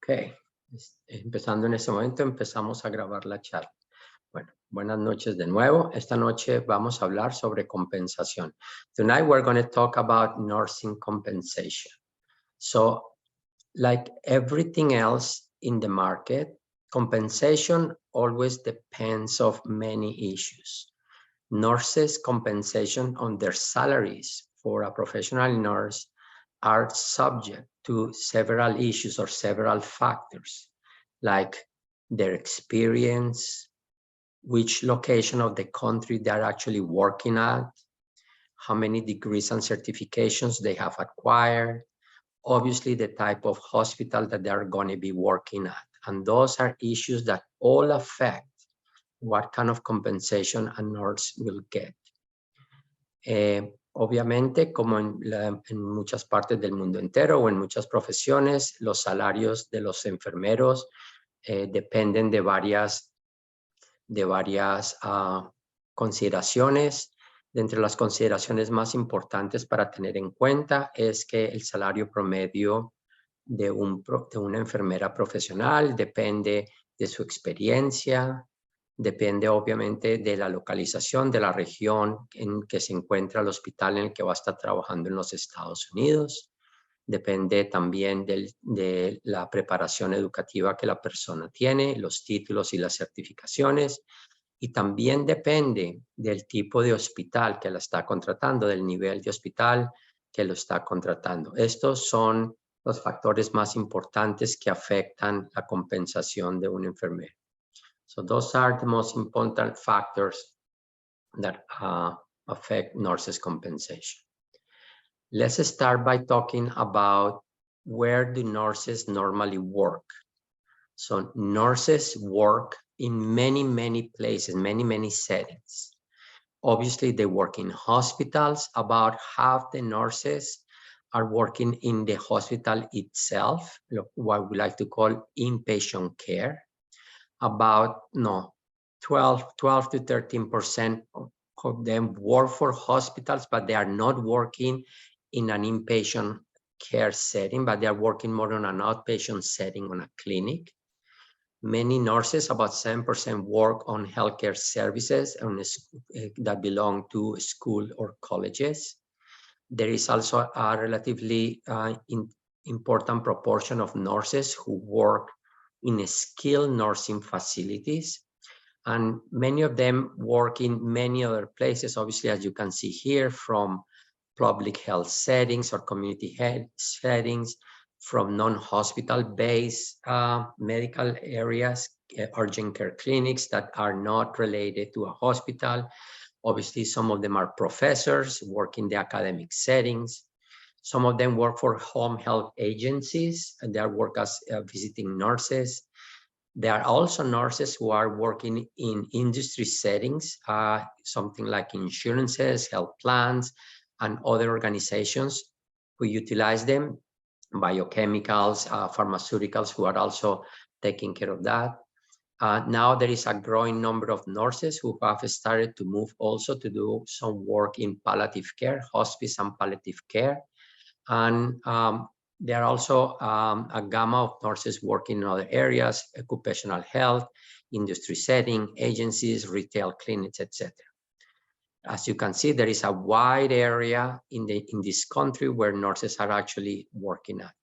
Ok, empezando en este momento, empezamos a grabar la charla. Bueno, buenas noches de nuevo. Esta noche vamos a hablar sobre compensación. Tonight we're going to talk about nursing compensation. So, like everything else in the market, compensation always depends on many issues. Nurses' compensation on their salaries for a professional nurse are subject to several issues or several factors, like their experience, which location of the country they're actually working at, how many degrees and certifications they have acquired, obviously the type of hospital that they're going to be working at. And those are issues that all affect what kind of compensation a nurse will get. Obviamente, como en muchas partes del mundo entero o en muchas profesiones, los salarios de los enfermeros dependen de varias consideraciones. De entre las consideraciones más importantes para tener en cuenta es que el salario promedio de una enfermera profesional depende de su experiencia, depende obviamente de la localización de la región en que se encuentra el hospital en el que va a estar trabajando en los Estados Unidos. Depende también de la preparación educativa que la persona tiene, los títulos y las certificaciones. Y también depende del tipo de hospital que la está contratando, del nivel de hospital que lo está contratando. Estos son los factores más importantes que afectan la compensación de un enfermero. So those are the most important factors that affect nurses' compensation. Let's start by talking about where do nurses normally work. So nurses work in many places, many settings. Obviously, they work in hospitals. About half the nurses are working in the hospital itself, what we like to call inpatient care. About 12 to 13% of them work for hospitals, but they are not working in an inpatient care setting, but they are working more on an outpatient setting on a clinic. Many nurses, about 7%, work on healthcare services that belong to school or colleges. There is also a relatively important proportion of nurses who work in skilled nursing facilities. And many of them work in many other places, obviously, as you can see here, from public health settings or community health settings, from non-hospital based medical areas, urgent care clinics that are not related to a hospital. Obviously, some of them are professors, work in the academic settings. Some of them work for home health agencies, and they work as visiting nurses. There are also nurses who are working in industry settings, something like insurances, health plans, and other organizations who utilize them, biochemicals, pharmaceuticals, who are also taking care of that. Now there is a growing number of nurses who have started to move also to do some work in palliative care, hospice and palliative care. And there are also a gamma of nurses working in other areas, occupational health, industry setting, agencies, retail clinics, etc. As you can see, there is a wide area in this country where nurses are actually working at.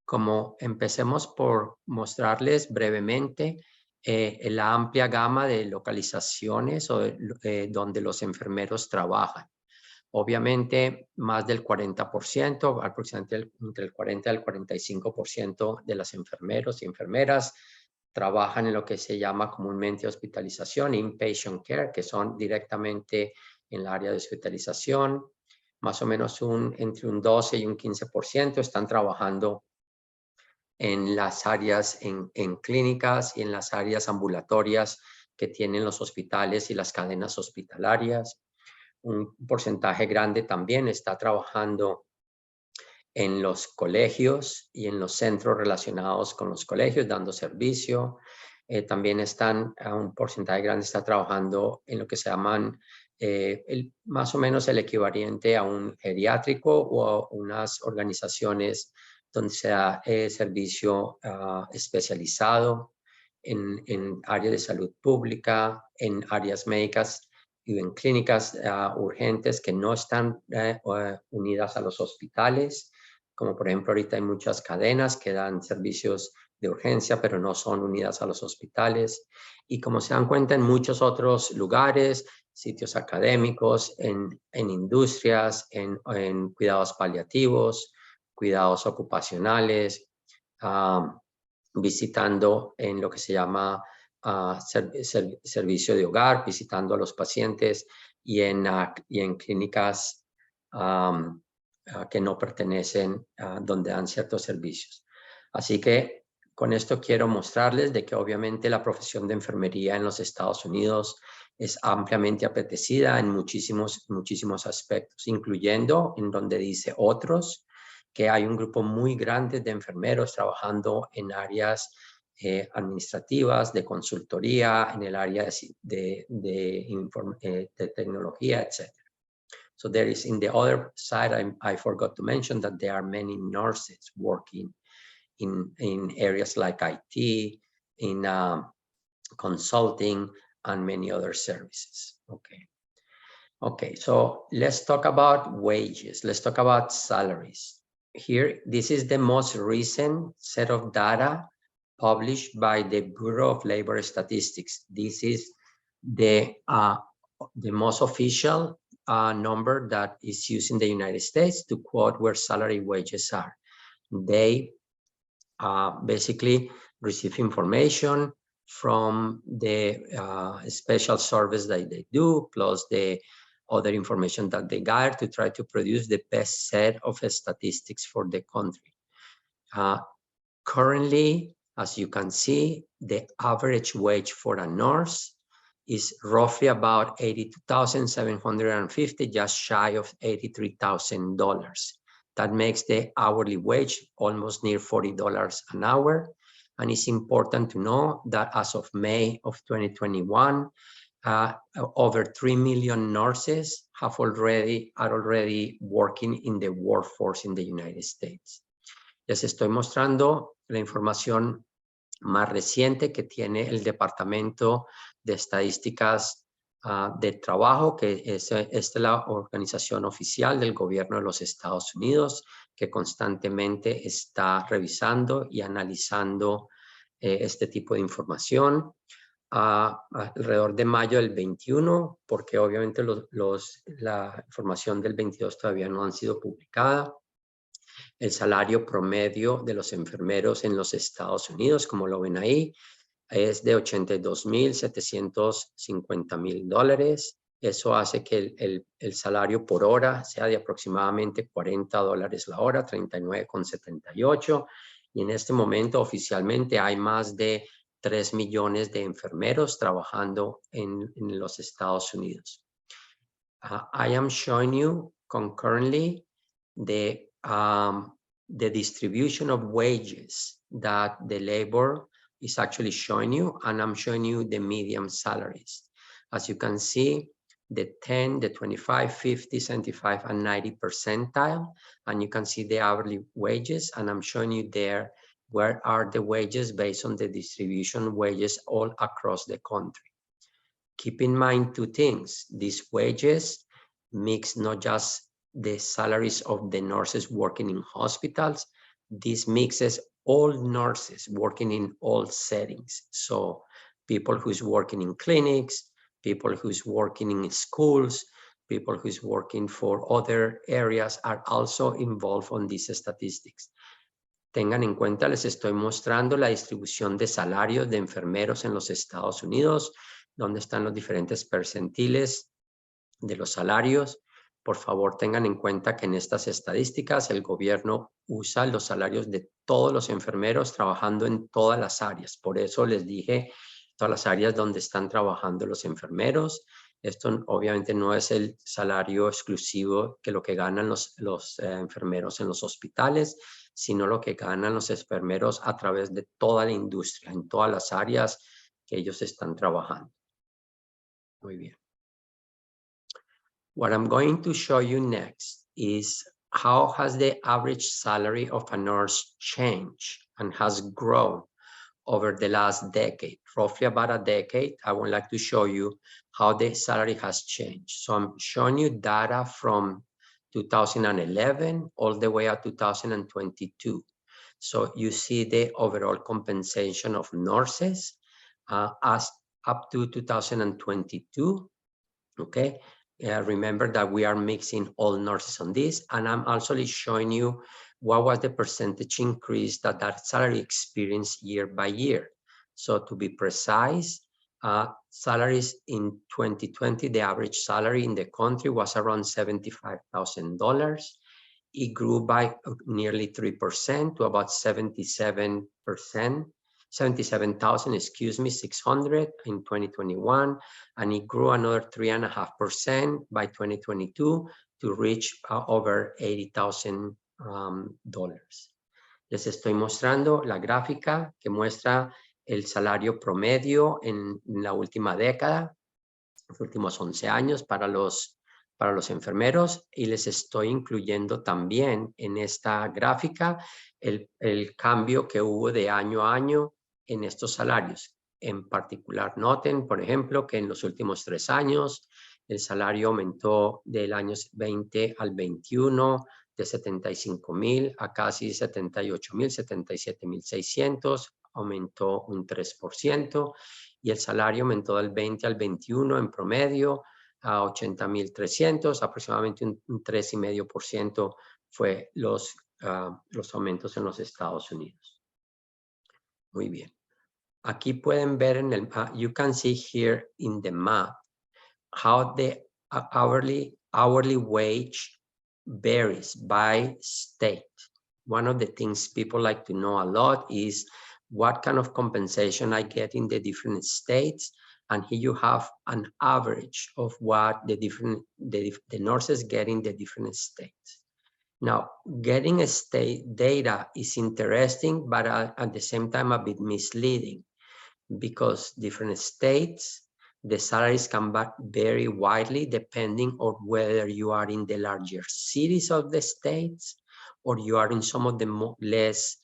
Como empecemos por mostrarles brevemente la amplia gama de localizaciones donde los enfermeros trabajan. Obviamente, más del 40%, aproximadamente entre el 40 y el 45% de los enfermeros y enfermeras trabajan en lo que se llama comúnmente hospitalización, inpatient care, que son directamente en el área de hospitalización. Más o menos entre un 12 y un 15% están trabajando en las áreas en clínicas y en las áreas ambulatorias que tienen los hospitales y las cadenas hospitalarias. Un porcentaje grande también está trabajando en los colegios y en los centros relacionados con los colegios, dando servicio. También un porcentaje grande está trabajando en lo que se llaman más o menos el equivalente a un geriátrico o a unas organizaciones donde se da servicio especializado en áreas de salud pública, en áreas médicas y en clínicas urgentes que no están unidas a los hospitales, como por ejemplo ahorita hay muchas cadenas que dan servicios de urgencia, pero no son unidas a los hospitales. Y como se dan cuenta en muchos otros lugares, sitios académicos, en industrias, en cuidados paliativos, cuidados ocupacionales, visitando en lo que se llama servicio de hogar, visitando a los pacientes y en clínicas que no pertenecen donde dan ciertos servicios. Así que con esto quiero mostrarles de que obviamente la profesión de enfermería en los Estados Unidos es ampliamente apetecida en muchísimos aspectos, incluyendo en donde dice otros, que hay un grupo muy grande de enfermeros trabajando en áreas administrativas, de consultoría, en el área de tecnología, etc. So there is, in the other side, I forgot to mention that there are many nurses working in areas like IT, in consulting, and many other services. Okay, so let's talk about wages. Let's talk about salaries. Here, this is the most recent set of data published by the Bureau of Labor Statistics. This is the most official number that is used in the United States to quote where salary wages are. They basically receive information from the special service that they do, plus the other information that they gather to try to produce the best set of statistics for the country. Currently, as you can see, the average wage for a nurse is roughly about $82,750, just shy of $83,000. That makes the hourly wage almost near $40 an hour. And it's important to know that as of May of 2021, over 3 million nurses are already working in the workforce in the United States. Les estoy mostrando la información más reciente que tiene el Departamento de Estadísticas de Trabajo, que es la organización oficial del gobierno de los Estados Unidos, que constantemente está revisando y analizando este tipo de información. Alrededor de mayo del 21, porque obviamente la información del 22 todavía no han sido publicada. El salario promedio de los enfermeros en los Estados Unidos, como lo ven ahí, es de $82,750,000. Eso hace que el salario por hora sea de aproximadamente $40 la hora, 39,78. Y en este momento oficialmente hay más de 3 millones de enfermeros trabajando en los Estados Unidos. I am showing you concurrently the distribution of wages that the labor is actually showing you, and I'm showing you the median salaries. As you can see, the 10, the 25, 50, 75, and 90 percentile, and you can see the hourly wages, and I'm showing you there where are the wages based on the distribution wages all across the country. Keep in mind two things. These wages mix not just the salaries of the nurses working in hospitals, this mixes all nurses working in all settings. So people who's working in clinics, people who's working in schools, people who's working for other areas are also involved on these statistics. Tengan en cuenta, les estoy mostrando la distribución de salarios de enfermeros en los Estados Unidos, donde están los diferentes percentiles de los salarios. Por favor, tengan en cuenta que en estas estadísticas el gobierno usa los salarios de todos los enfermeros trabajando en todas las áreas. Por eso les dije todas las áreas donde están trabajando los enfermeros. Esto obviamente no es el salario exclusivo que lo que ganan los enfermeros en los hospitales, sino lo que ganan los enfermeros a través de toda la industria, en todas las áreas que ellos están trabajando. Muy bien. What I'm going to show you next is how has the average salary of a nurse changed and has grown over the last decade, roughly about a decade? I would like to show you how the salary has changed. So I'm showing you data from 2011 all the way up to 2022. So you see the overall compensation of nurses as up to 2022, okay? Remember that we are mixing all nurses on this, and I'm also showing you what was the percentage increase that salary experienced year by year. So to be precise, salaries in 2020, the average salary in the country was around $75,000. It grew by nearly 3% to about 77,000, excuse me, 600 in 2021, and it grew another 3.5% by 2022 to reach over $80,000. Les estoy mostrando la gráfica que muestra el salario promedio en la última década, los últimos 11 años para los enfermeros, y les estoy incluyendo también en esta gráfica el cambio que hubo de año a año en estos salarios. En particular, noten, por ejemplo, que en los últimos 3 años el salario aumentó del año 20 al 21 de 75,000 a casi 78,000, 77,600, aumentó un 3%, y el salario aumentó del 20 al 21 en promedio a 80,300, aproximadamente un 3,5% fue los aumentos en los Estados Unidos. Muy bien. Aquí pueden ver en el you can see here in the map how the hourly wage varies by state. One of the things people like to know a lot is what kind of compensation I get in the different states. And here you have an average of what the nurses get in the different states. Now, getting a state data is interesting, but at the same time a bit misleading, because different states, the salaries can vary widely depending on whether you are in the larger cities of the states or you are in some of the less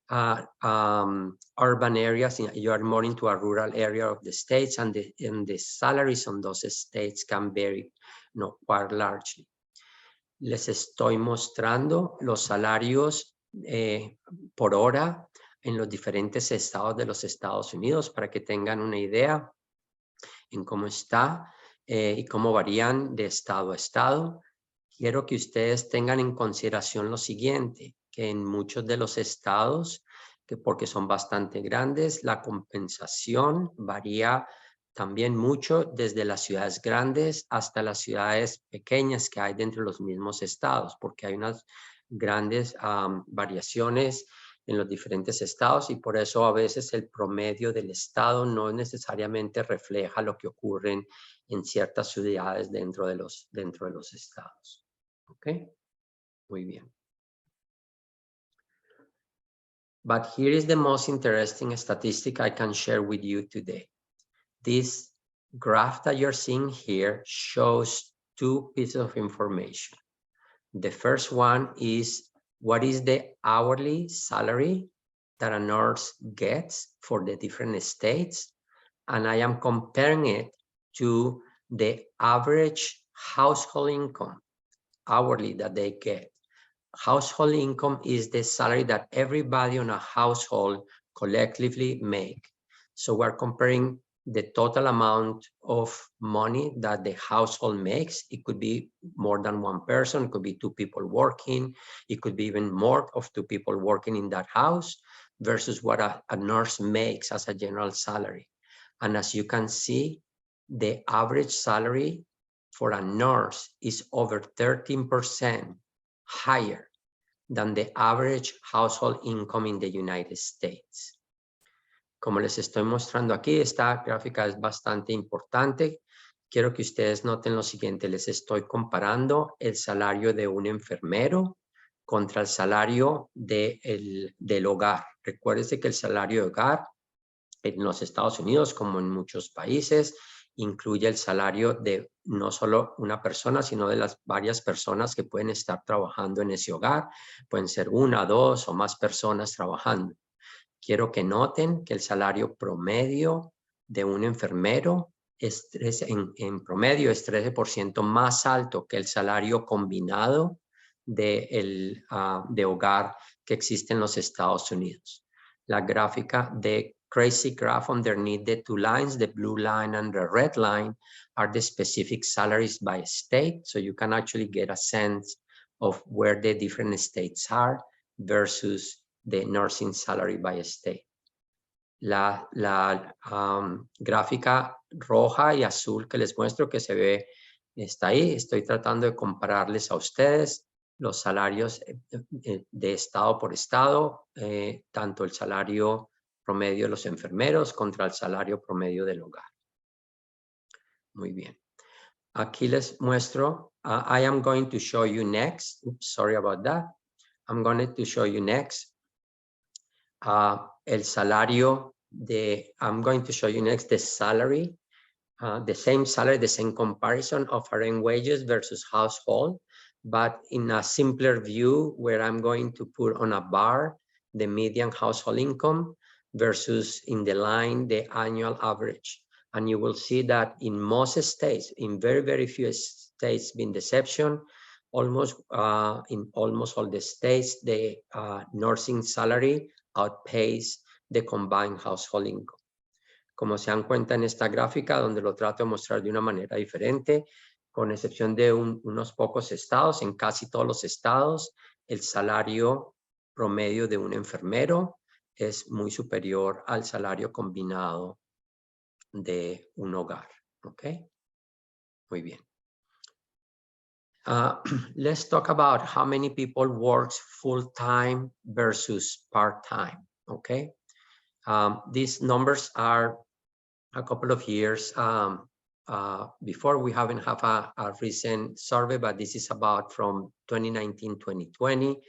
urban areas. You are more into a rural area of the states, and the salaries on those states can vary quite largely. Les estoy mostrando los salarios por hora en los diferentes estados de los Estados Unidos para que tengan una idea en cómo está y cómo varían de estado a estado. Quiero que ustedes tengan en consideración lo siguiente, que en muchos de los estados, porque son bastante grandes, la compensación varía también mucho desde las ciudades grandes hasta las ciudades pequeñas que hay dentro de los mismos estados, porque hay unas grandes variaciones en los diferentes estados, y por eso a veces el promedio del estado no necesariamente refleja lo que ocurre en ciertas ciudades dentro de los estados. ¿Ok? Muy bien. But here is the most interesting statistic I can share with you today. This graph that you're seeing here shows 2 pieces of information. The first one is what is the hourly salary that a nurse gets for the different states, and I am comparing it to the average household income hourly that they get. Household income is the salary that everybody on a household collectively make. So we're comparing the total amount of money that the household makes. It could be more than one person, it could be 2 people working, it could be even more of 2 people working in that house, versus what a nurse makes as a general salary. And as you can see, the average salary for a nurse is over 13% higher than the average household income in the United States. Como les estoy mostrando aquí, esta gráfica es bastante importante. Quiero que ustedes noten lo siguiente. Les estoy comparando el salario de un enfermero contra el salario del hogar. Recuérdense que el salario de hogar en los Estados Unidos, como en muchos países, incluye el salario de no solo una persona, sino de las varias personas que pueden estar trabajando en ese hogar. Pueden ser una, dos o más personas trabajando. Quiero que noten que el salario promedio de un enfermero en promedio es 13% más alto que el salario combinado de hogar que existe en los Estados Unidos. La gráfica de crazy graph underneath the two lines, the blue line and the red line, are the specific salaries by state. So you can actually get a sense of where the different states are versus the nursing salary by state. La gráfica roja y azul que les muestro que se ve, está ahí. Estoy tratando de compararles a ustedes los salarios de estado por estado, tanto el salario promedio de los enfermeros contra el salario promedio del hogar. Muy bien. Aquí les muestro, I am going to show you next, oops, sorry about that. I'm going to show you next el salario I'm going to show you next the salary, the same salary, the same comparison of RN wages versus household, but in a simpler view where I'm going to put on a bar the median household income versus in the line the annual average. And you will see that in most states, in very, very few states being the exception, almost in almost all the states, the nursing salary outpace the combined household income. Como se dan cuenta en esta gráfica, donde lo trato de mostrar de una manera diferente, con excepción de unos pocos estados, en casi todos los estados, el salario promedio de un enfermero es muy superior al salario combinado de un hogar. ¿Ok? Muy bien. Let's talk about how many people works full-time versus part-time. Okay. These numbers are a couple of years before. We haven't have a recent survey, but this is about from 2019, 2020.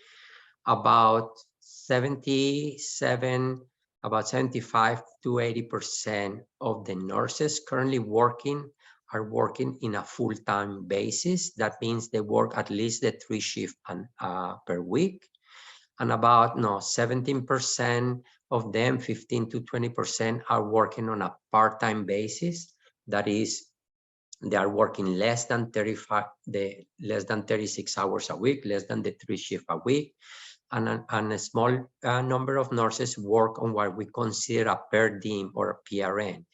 About 75 to 80% of the nurses currently are working in a full-time basis. That means they work at least the 3 shifts per week. And about 17% of them, 15 to 20%, are working on a part-time basis. That is, they are working less than 36 hours a week, less than the 3 shifts a week. And a small number of nurses work on what we consider a per diem or a PRN.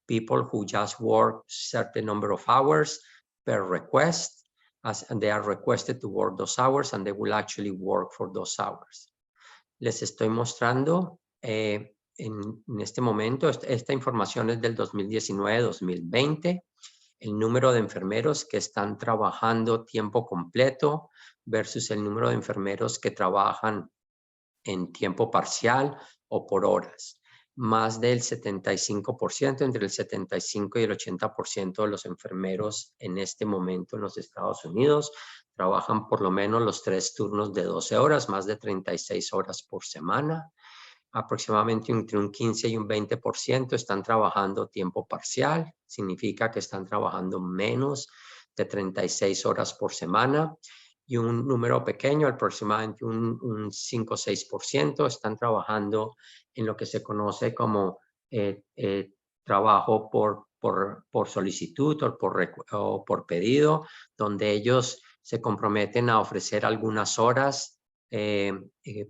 People who just work certain number of hours per request, and they are requested to work those hours, and they will actually work for those hours. Les estoy mostrando en este momento, esta información es del 2019-2020, el número de enfermeros que están trabajando tiempo completo versus el número de enfermeros que trabajan en tiempo parcial o por horas. Más del 75%, entre el 75 y el 80% de los enfermeros en este momento en los Estados Unidos trabajan por lo menos los 3 turnos de 12 horas, más de 36 horas por semana. Aproximadamente entre un 15 y un 20% están trabajando tiempo parcial. Significa que están trabajando menos de 36 horas por semana. Y un número pequeño, aproximadamente un 5 o 6%, están trabajando en lo que se conoce como trabajo por solicitud o por pedido, donde ellos se comprometen a ofrecer algunas horas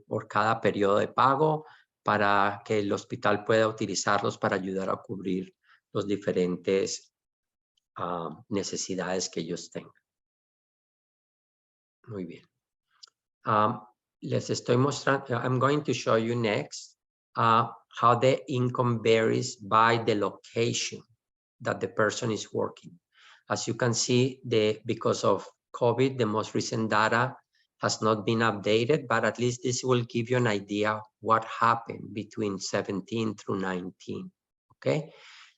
por cada periodo de pago para que el hospital pueda utilizarlos para ayudar a cubrir los diferentes necesidades que ellos tengan. Muy bien. Les estoy mostrando, I'm going to show you next how the income varies by the location that the person is working. As you can see, because of COVID, the most recent data has not been updated, but at least this will give you an idea what happened between 17 through 19, okay?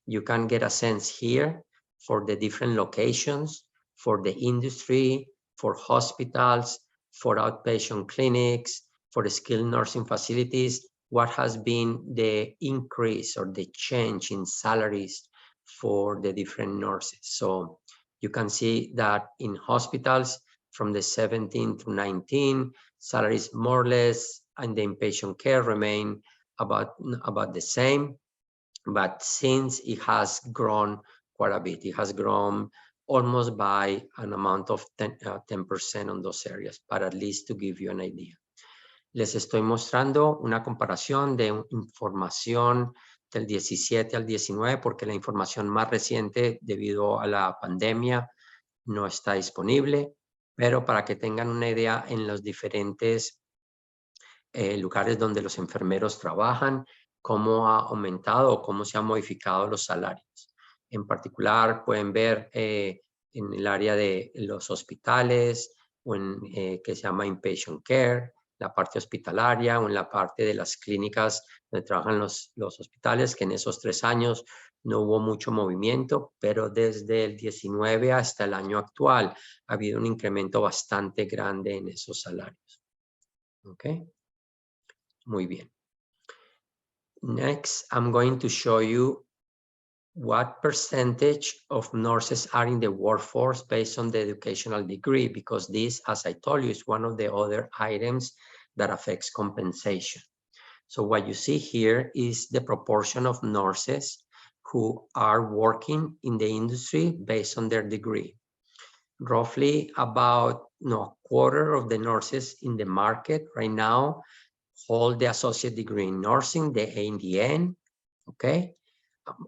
You can get a sense here for the different locations, for the industry, for hospitals, for outpatient clinics, for skilled nursing facilities, what has been the increase or the change in salaries for the different nurses. So you can see that in hospitals from the 17 to 19, salaries more or less and the inpatient care remain about the same. But since it has grown quite a bit, it has grown almost by an amount of 10% on those areas, but at least to give you an idea. Les estoy mostrando una comparación de información del 17 al 19 porque la información más reciente debido a la pandemia no está disponible, pero para que tengan una idea en los diferentes lugares donde los enfermeros trabajan, cómo ha aumentado o cómo se han modificado los salarios. En particular, pueden ver en el área de los hospitales o en que se llama inpatient care, la parte hospitalaria o en la parte de las clínicas donde trabajan los hospitales, que en esos 3 años no hubo mucho movimiento, pero desde el 19 hasta el año actual ha habido un incremento bastante grande en esos salarios. ¿Ok? Muy bien. Next, I'm going to show you what percentage of nurses are in the workforce based on the educational degree, because this, as I told you, is one of the other items that affects compensation. So what you see here is the proportion of nurses who are working in the industry based on their degree. Roughly about a quarter of the nurses in the market right now hold the associate degree in nursing, the ANDN, okay?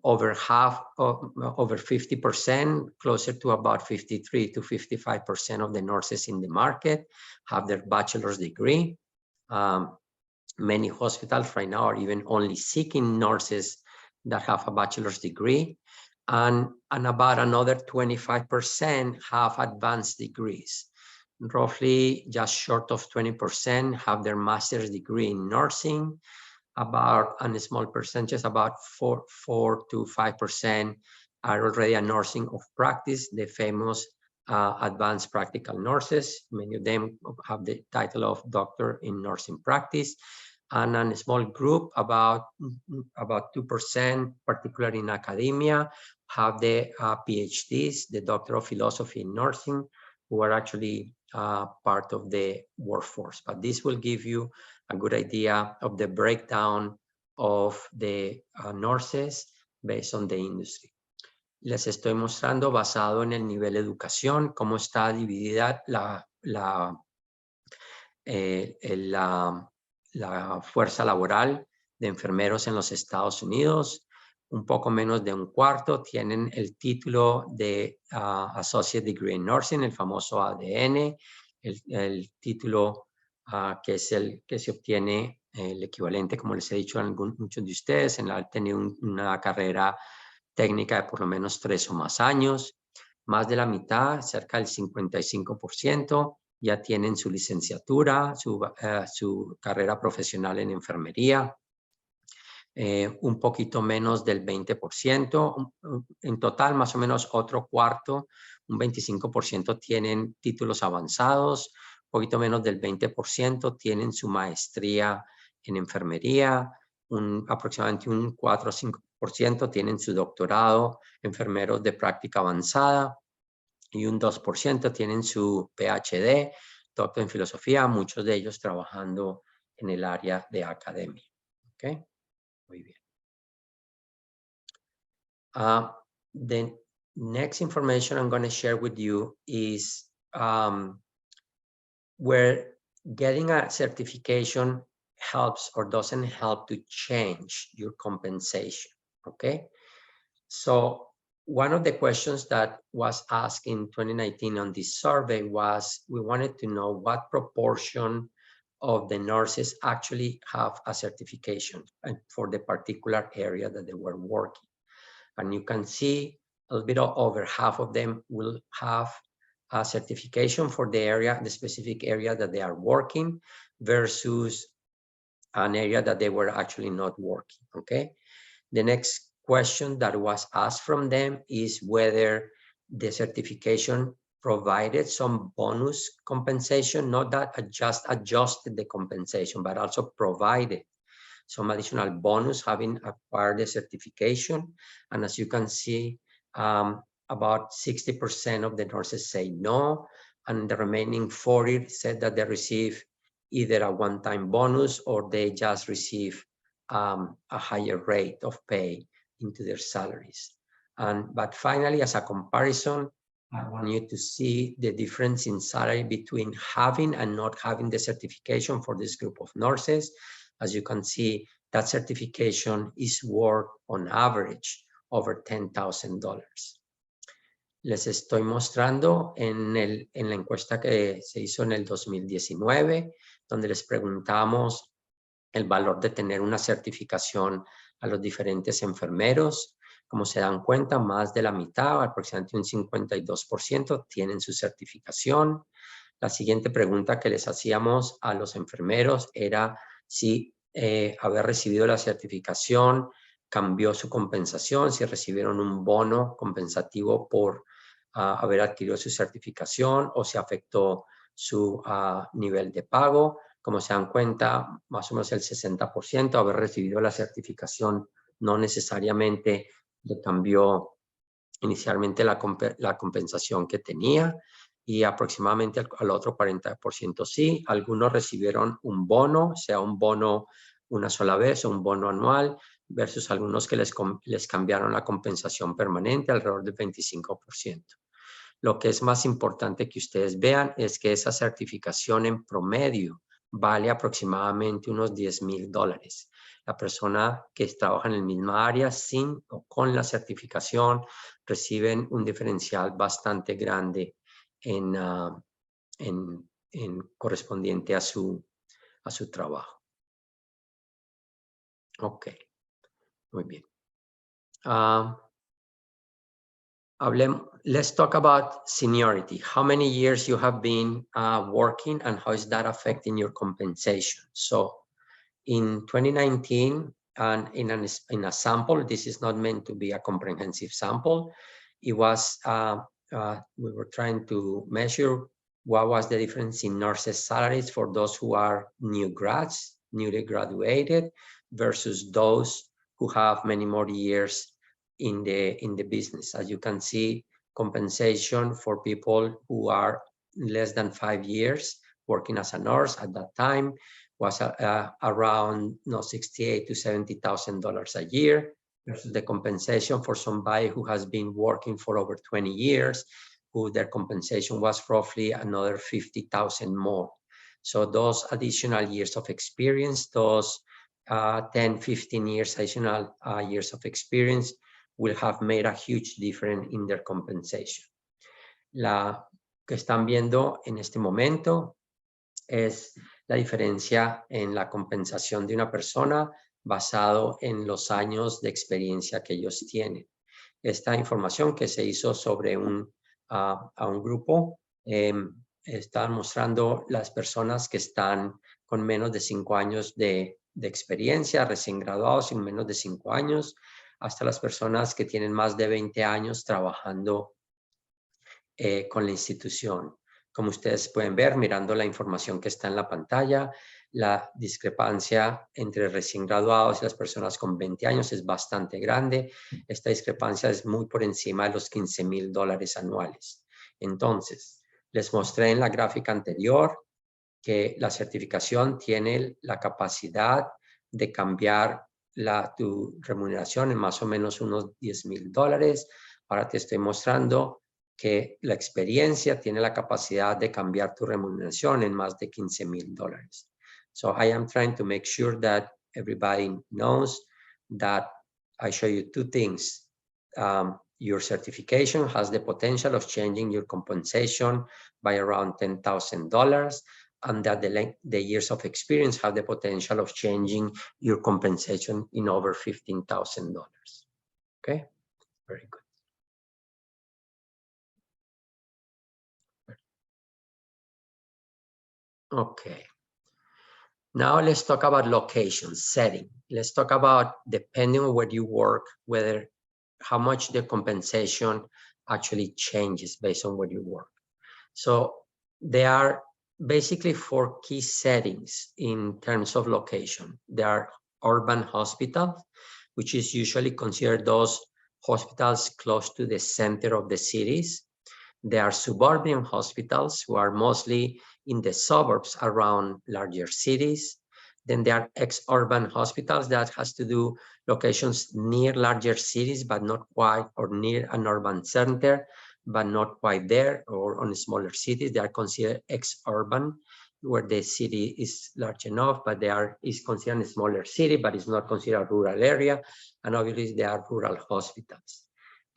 Over 50%, closer to about 53 to 55% of the nurses in the market have their bachelor's degree. Many hospitals right now are even only seeking nurses that have a bachelor's degree, and about another 25% have advanced degrees. Roughly just short of 20% have their master's degree in nursing. About a small percentage, about 4 to 5% are already a nursing of practice, the famous advanced practical nurses. Many of them have the title of doctor in nursing practice. And a small group, about 2%, particularly in academia, have the PhDs, the Doctor of Philosophy in Nursing, who are actually part of the workforce. But this will give you a good idea of the breakdown of the nurses based on the industry. Les estoy mostrando, basado en el nivel de educación, cómo está dividida la fuerza laboral de enfermeros en los Estados Unidos. Un poco menos de un cuarto tienen el título de Associate Degree in Nursing, el famoso ADN, el título que es el que se obtiene, el equivalente, como les he dicho a muchos de ustedes, en haber tenido una carrera técnica de por lo menos 3 o más años. Más de la mitad, cerca del 55%, ya tienen su licenciatura, su carrera profesional en enfermería. Un poquito menos del 20%, en total más o menos otro cuarto, un 25% tienen títulos avanzados, un poquito menos del 20% tienen su maestría en enfermería, aproximadamente un 4 o 5% tienen su doctorado, enfermeros de práctica avanzada, y un 2% tienen su PhD, doctor en filosofía, muchos de ellos trabajando en el área de academia. ¿Okay? Muy bien. The next information I'm going to share with you is where getting a certification helps or doesn't help to change your compensation, okay? So one of the questions that was asked in 2019 on this survey was, we wanted to know what proportion of the nurses actually have a certification for the particular area that they were working. And you can see a little bit over half of them will have a certification for the area, the specific area that they are working, versus an area that they were actually not working, okay? The next question that was asked from them is whether the certification provided some bonus compensation, not that just adjusted the compensation, but also provided some additional bonus having acquired the certification. And as you can see, about 60% of the nurses say no, and the remaining 40 said that they receive either a one-time bonus or they just receive a higher rate of pay into their salaries. But finally, as a comparison, I want you to see the difference in salary between having and not having the certification for this group of nurses. As you can see, that certification is worth on average over $10,000. Les estoy mostrando en la encuesta que se hizo en el 2019, donde les preguntamos el valor de tener una certificación a los diferentes enfermeros. Como se dan cuenta, más de la mitad, aproximadamente un 52%, tienen su certificación. La siguiente pregunta que les hacíamos a los enfermeros era si haber recibido la certificación cambió su compensación, si recibieron un bono compensativo por haber adquirido su certificación o si afectó su nivel de pago. Como se dan cuenta, más o menos el 60% haber recibido la certificación no necesariamente le cambió inicialmente la compensación que tenía, y aproximadamente al otro 40% sí. Algunos recibieron un bono, sea un bono una sola vez o un bono anual, versus algunos que les cambiaron la compensación permanente, alrededor del 25%. Lo que es más importante que ustedes vean es que esa certificación en promedio vale aproximadamente unos $10,000. La persona que trabaja en el mismo área sin o con la certificación reciben un diferencial bastante grande en correspondiente a su trabajo. Ok, muy bien. Let's talk about seniority. How many years you have been working and how is that affecting your compensation? So in 2019, and in a sample, this is not meant to be a comprehensive sample. It was, we were trying to measure what was the difference in nurses' salaries for those who are new grads, newly graduated, versus those who have many more years in the business. As you can see, compensation for people who are less than 5 years working as a nurse at that time was around $68,000 to $70,000 a year, versus the compensation for somebody who has been working for over 20 years, who their compensation was roughly another $50,000 more. So those additional years of experience, those 10, 15 years additional years of experience will have made a huge difference in their compensation. La que están viendo en este momento es la diferencia en la compensación de una persona basado en los años de experiencia que ellos tienen. Esta información que se hizo sobre a un grupo está mostrando las personas que están con menos de 5 años de experiencia, recién graduados en menos de 5 años, hasta las personas que tienen más de 20 años trabajando con la institución. Como ustedes pueden ver, mirando la información que está en la pantalla, la discrepancia entre recién graduados y las personas con 20 años es bastante grande. Esta discrepancia es muy por encima de los $15,000 anuales. Entonces, les mostré en la gráfica anterior que la certificación tiene la capacidad de cambiar tu remuneración en más o menos unos $10,000. Ahora te estoy mostrando que la experiencia tiene la capacidad de cambiar tu remuneración en más de $15,000. So I am trying to make sure that everybody knows that I show you two things. Your certification has the potential of changing your compensation by around $10,000, and that the years of experience have the potential of changing your compensation in over $15,000. Okay, very good. Okay. Now let's talk about location, setting. Let's talk about, depending on where you work, how much the compensation actually changes based on where you work. So there are basically 4 key settings in terms of location. There are urban hospitals, which is usually considered those hospitals close to the center of the cities. There are suburban hospitals who are mostly in the suburbs around larger cities. Then there are ex-urban hospitals that has to do locations near larger cities, but not quite, or near an urban center, but not quite there, or on smaller cities. They are considered ex-urban, where the city is large enough, but is considered a smaller city, but it's not considered a rural area. And obviously there are rural hospitals.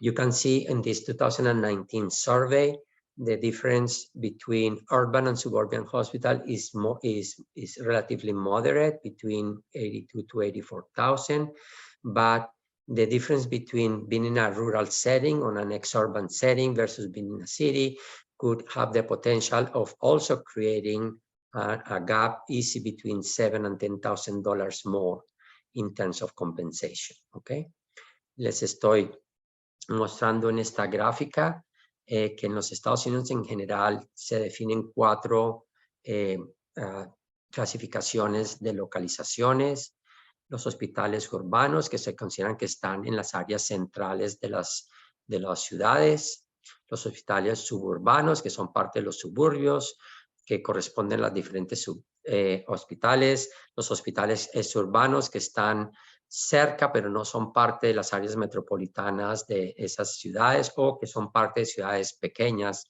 You can see in this 2019 survey, the difference between urban and suburban hospital is relatively moderate, between 82 to 84,000. But the difference between being in a rural setting or an ex-urban setting versus being in a city could have the potential of also creating a gap easy between $7,000 and $10,000 more in terms of compensation. Okay, les estoy mostrando en esta gráfica que en los Estados Unidos en general se definen 4 clasificaciones de localizaciones. Los hospitales urbanos, que se consideran que están en las áreas centrales de las ciudades. Los hospitales suburbanos, que son parte de los suburbios, que corresponden a las diferentes hospitales. Los hospitales urbanos, que están cerca, pero no son parte de las áreas metropolitanas de esas ciudades, o que son parte de ciudades pequeñas,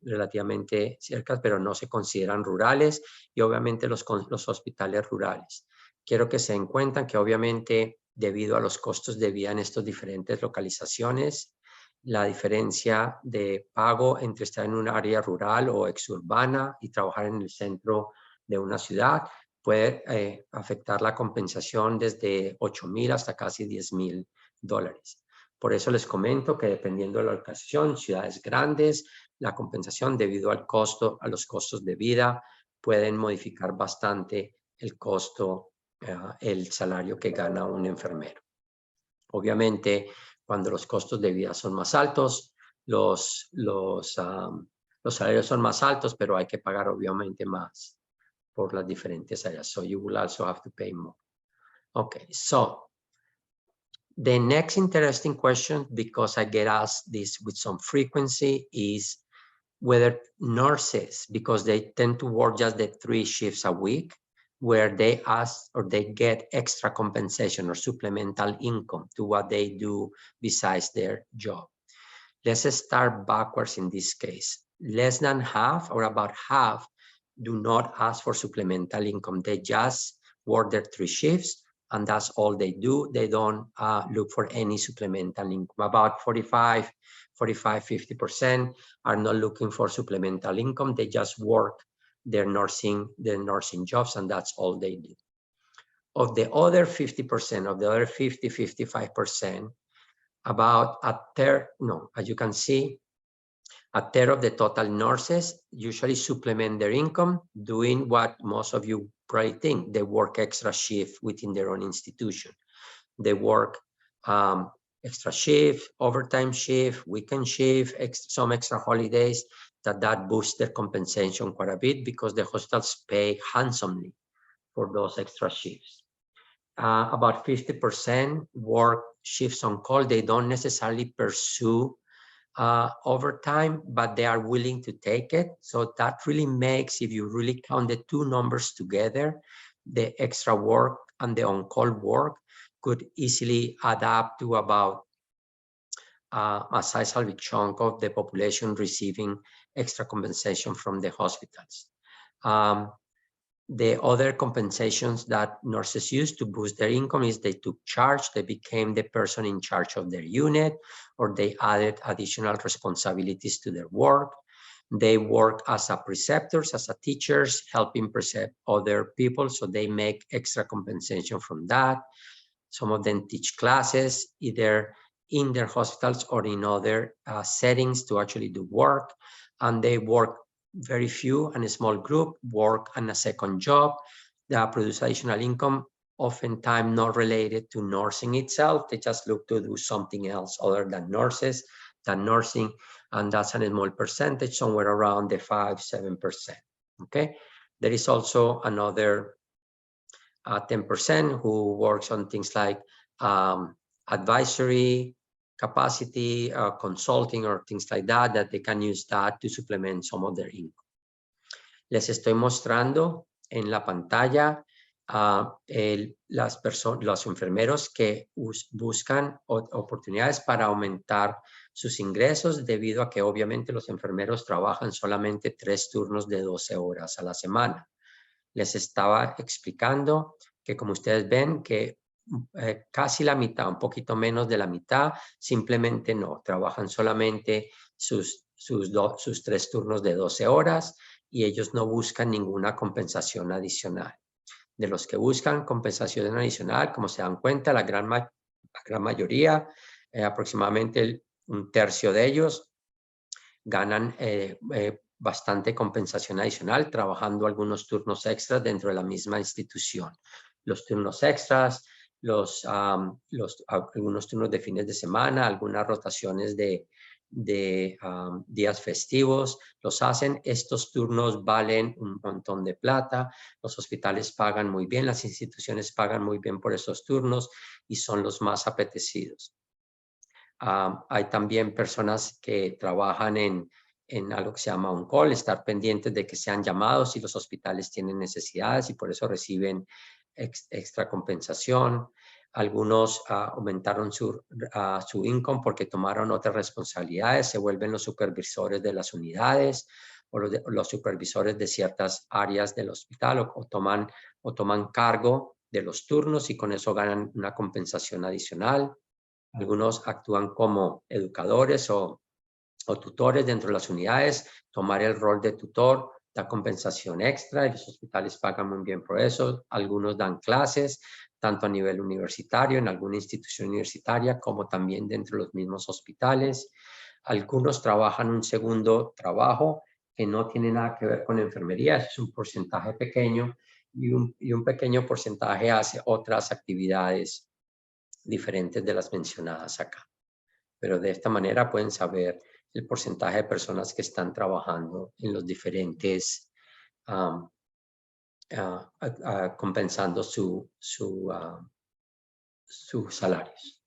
relativamente cercas, pero no se consideran rurales, y obviamente los hospitales rurales. Quiero que se den cuenta que obviamente debido a los costos de vida en estas diferentes localizaciones, la diferencia de pago entre estar en un área rural o exurbana y trabajar en el centro de una ciudad puede afectar la compensación desde $8,000 hasta casi $10,000. Por eso les comento que dependiendo de la localización, ciudades grandes, la compensación debido al costo, a los costos de vida, pueden modificar bastante el costo, el salario que gana un enfermero. Obviamente, cuando los costos de vida son más altos, los salarios son más altos, pero hay que pagar obviamente más por las diferentes áreas. So you will also have to pay more. Okay, so the next interesting question, because I get asked this with some frequency, is whether nurses, because they tend to work just the 3 shifts a week, where they ask or they get extra compensation or supplemental income to what they do besides their job. Let's start backwards in this case. Less than half, or about half, do not ask for supplemental income. They just work their 3 shifts, and that's all they do. They don't look for any supplemental income. About 50% are not looking for supplemental income. They just work their nursing jobs, and that's all they do. Of the other 50%, of the other 55%, about a third, no, as you can see, a third of the total nurses usually supplement their income doing what most of you probably think. They work extra shift within their own institution. They work extra shift, overtime shift, weekend shift, some extra holidays, that boosts their compensation quite a bit because the hospitals pay handsomely for those extra shifts. About 50% work shifts on call. They don't necessarily pursue overtime, but they are willing to take it. So that really makes, if you really count the 2 numbers together, the extra work and the on-call work could easily add up to about a sizable chunk of the population receiving extra compensation from the hospitals. The other compensations that nurses use to boost their income is they took charge, they became the person in charge of their unit, or they added additional responsibilities to their work. They work as a preceptors, as a teachers, helping precept other people, so they make extra compensation from that. Some of them teach classes, either in their hospitals or in other settings to actually do work, and they work very few and a small group work on a second job that produce additional income, oftentimes not related to nursing itself. They just look to do something else other than nursing, and that's a small percentage, somewhere around the 5-7%. Okay, there is also another 10% who works on things like advisory capacity, consulting, or things like that they can use that to supplement some of their income. Les estoy mostrando en la pantalla los enfermeros que buscan oportunidades para aumentar sus ingresos debido a que obviamente los enfermeros trabajan solamente 3 turnos de 12 horas a la semana. Les estaba explicando que, como ustedes ven, que casi la mitad, un poquito menos de la mitad, simplemente no, trabajan solamente sus 3 turnos de 12 horas y ellos no buscan ninguna compensación adicional. De los que buscan compensación adicional, como se dan cuenta, la gran mayoría, aproximadamente un tercio de ellos, ganan bastante compensación adicional trabajando algunos turnos extras dentro de la misma institución. Los turnos extras, algunos turnos de fines de semana, algunas rotaciones de días festivos, los hacen. Estos turnos valen un montón de plata, los hospitales pagan muy bien, las instituciones pagan muy bien por esos turnos y son los más apetecidos. Hay también personas que trabajan en algo que se llama on call, estar pendientes de que sean llamados si los hospitales tienen necesidades y por eso reciben extra compensación. Algunos aumentaron su income porque tomaron otras responsabilidades, se vuelven los supervisores de las unidades o los supervisores de ciertas áreas del hospital o toman cargo de los turnos y con eso ganan una compensación adicional. Algunos actúan como educadores o tutores dentro de las unidades. Tomar el rol de tutor da compensación extra y los hospitales pagan muy bien por eso. Algunos dan clases, tanto a nivel universitario, en alguna institución universitaria, como también dentro de los mismos hospitales. Algunos trabajan un segundo trabajo que no tiene nada que ver con enfermería, es un porcentaje pequeño y un pequeño porcentaje hace otras actividades diferentes de las mencionadas acá. Pero de esta manera pueden saber el porcentaje de personas que están trabajando en los diferentes, compensando sus salarios.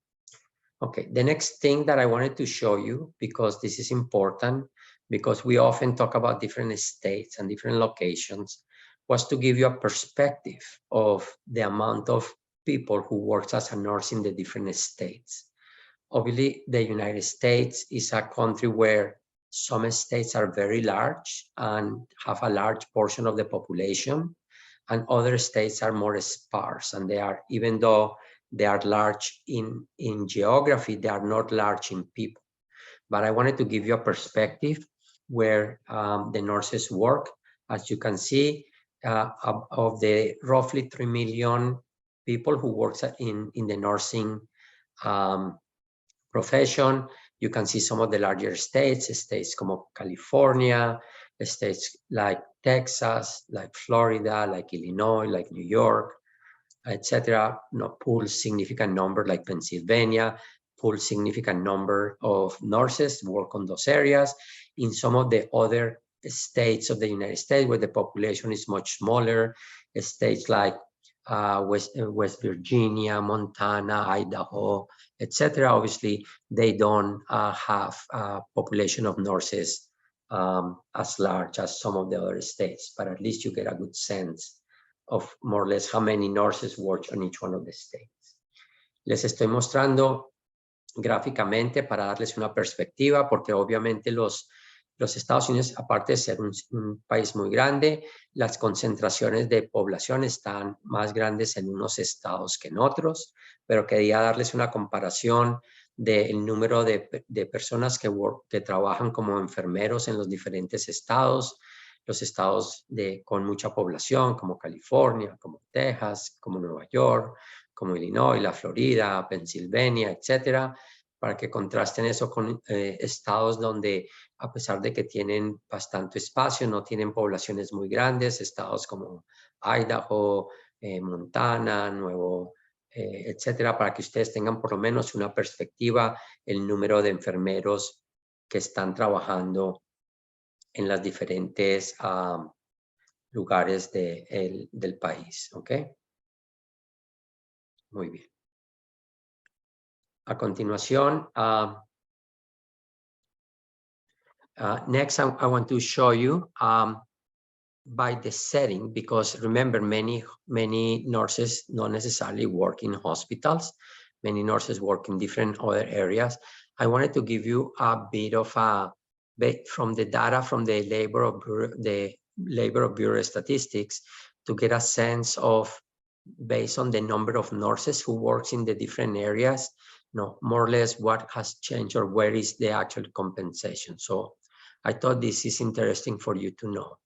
Okay, the next thing that I wanted to show you, because this is important, because we often talk about different states and different locations, was to give you a perspective of the amount of people who works as a nurse in the different states. Obviously, the United States is a country where some states are very large and have a large portion of the population, and other states are more sparse, and they are, even though they are large in geography, they are not large in people. But I wanted to give you a perspective where the nurses work. As you can see, of the roughly 3 million people who work in the nursing profession, you can see some of the larger states como California, states like Texas, like Florida, like Illinois, like New York, etc. Pull significant number like Pennsylvania, pull significant number of nurses work on those areas. In some of the other states of the United States where the population is much smaller, states like West Virginia, Montana, Idaho, etc. Obviously, they don't have a population of nurses as large as some of the other states, but at least you get a good sense of more or less how many nurses work on each one of the states. Les estoy mostrando gráficamente para darles una perspectiva, porque obviamente los Estados Unidos, aparte de ser un país muy grande, las concentraciones de población están más grandes en unos estados que en otros, pero quería darles una comparación del número de personas que trabajan como enfermeros en los diferentes estados, los estados con mucha población, como California, como Texas, como Nueva York, como Illinois, la Florida, Pensilvania, etcétera, para que contrasten eso con estados donde, a pesar de que tienen bastante espacio, no tienen poblaciones muy grandes, estados como Idaho, Montana, etcétera, para que ustedes tengan por lo menos una perspectiva, el número de enfermeros que están trabajando en las diferentes lugares del país, ¿ok? Muy bien. A continuación, next I want to show you by the setting, because remember, many nurses not necessarily work in hospitals. Many nurses work in different other areas. I wanted to give you a bit of a from the data from the Labor Bureau statistics to get a sense of, based on the number of nurses who works in the different areas, more or less what has changed or where is the actual compensation. So I thought this is interesting for you to know.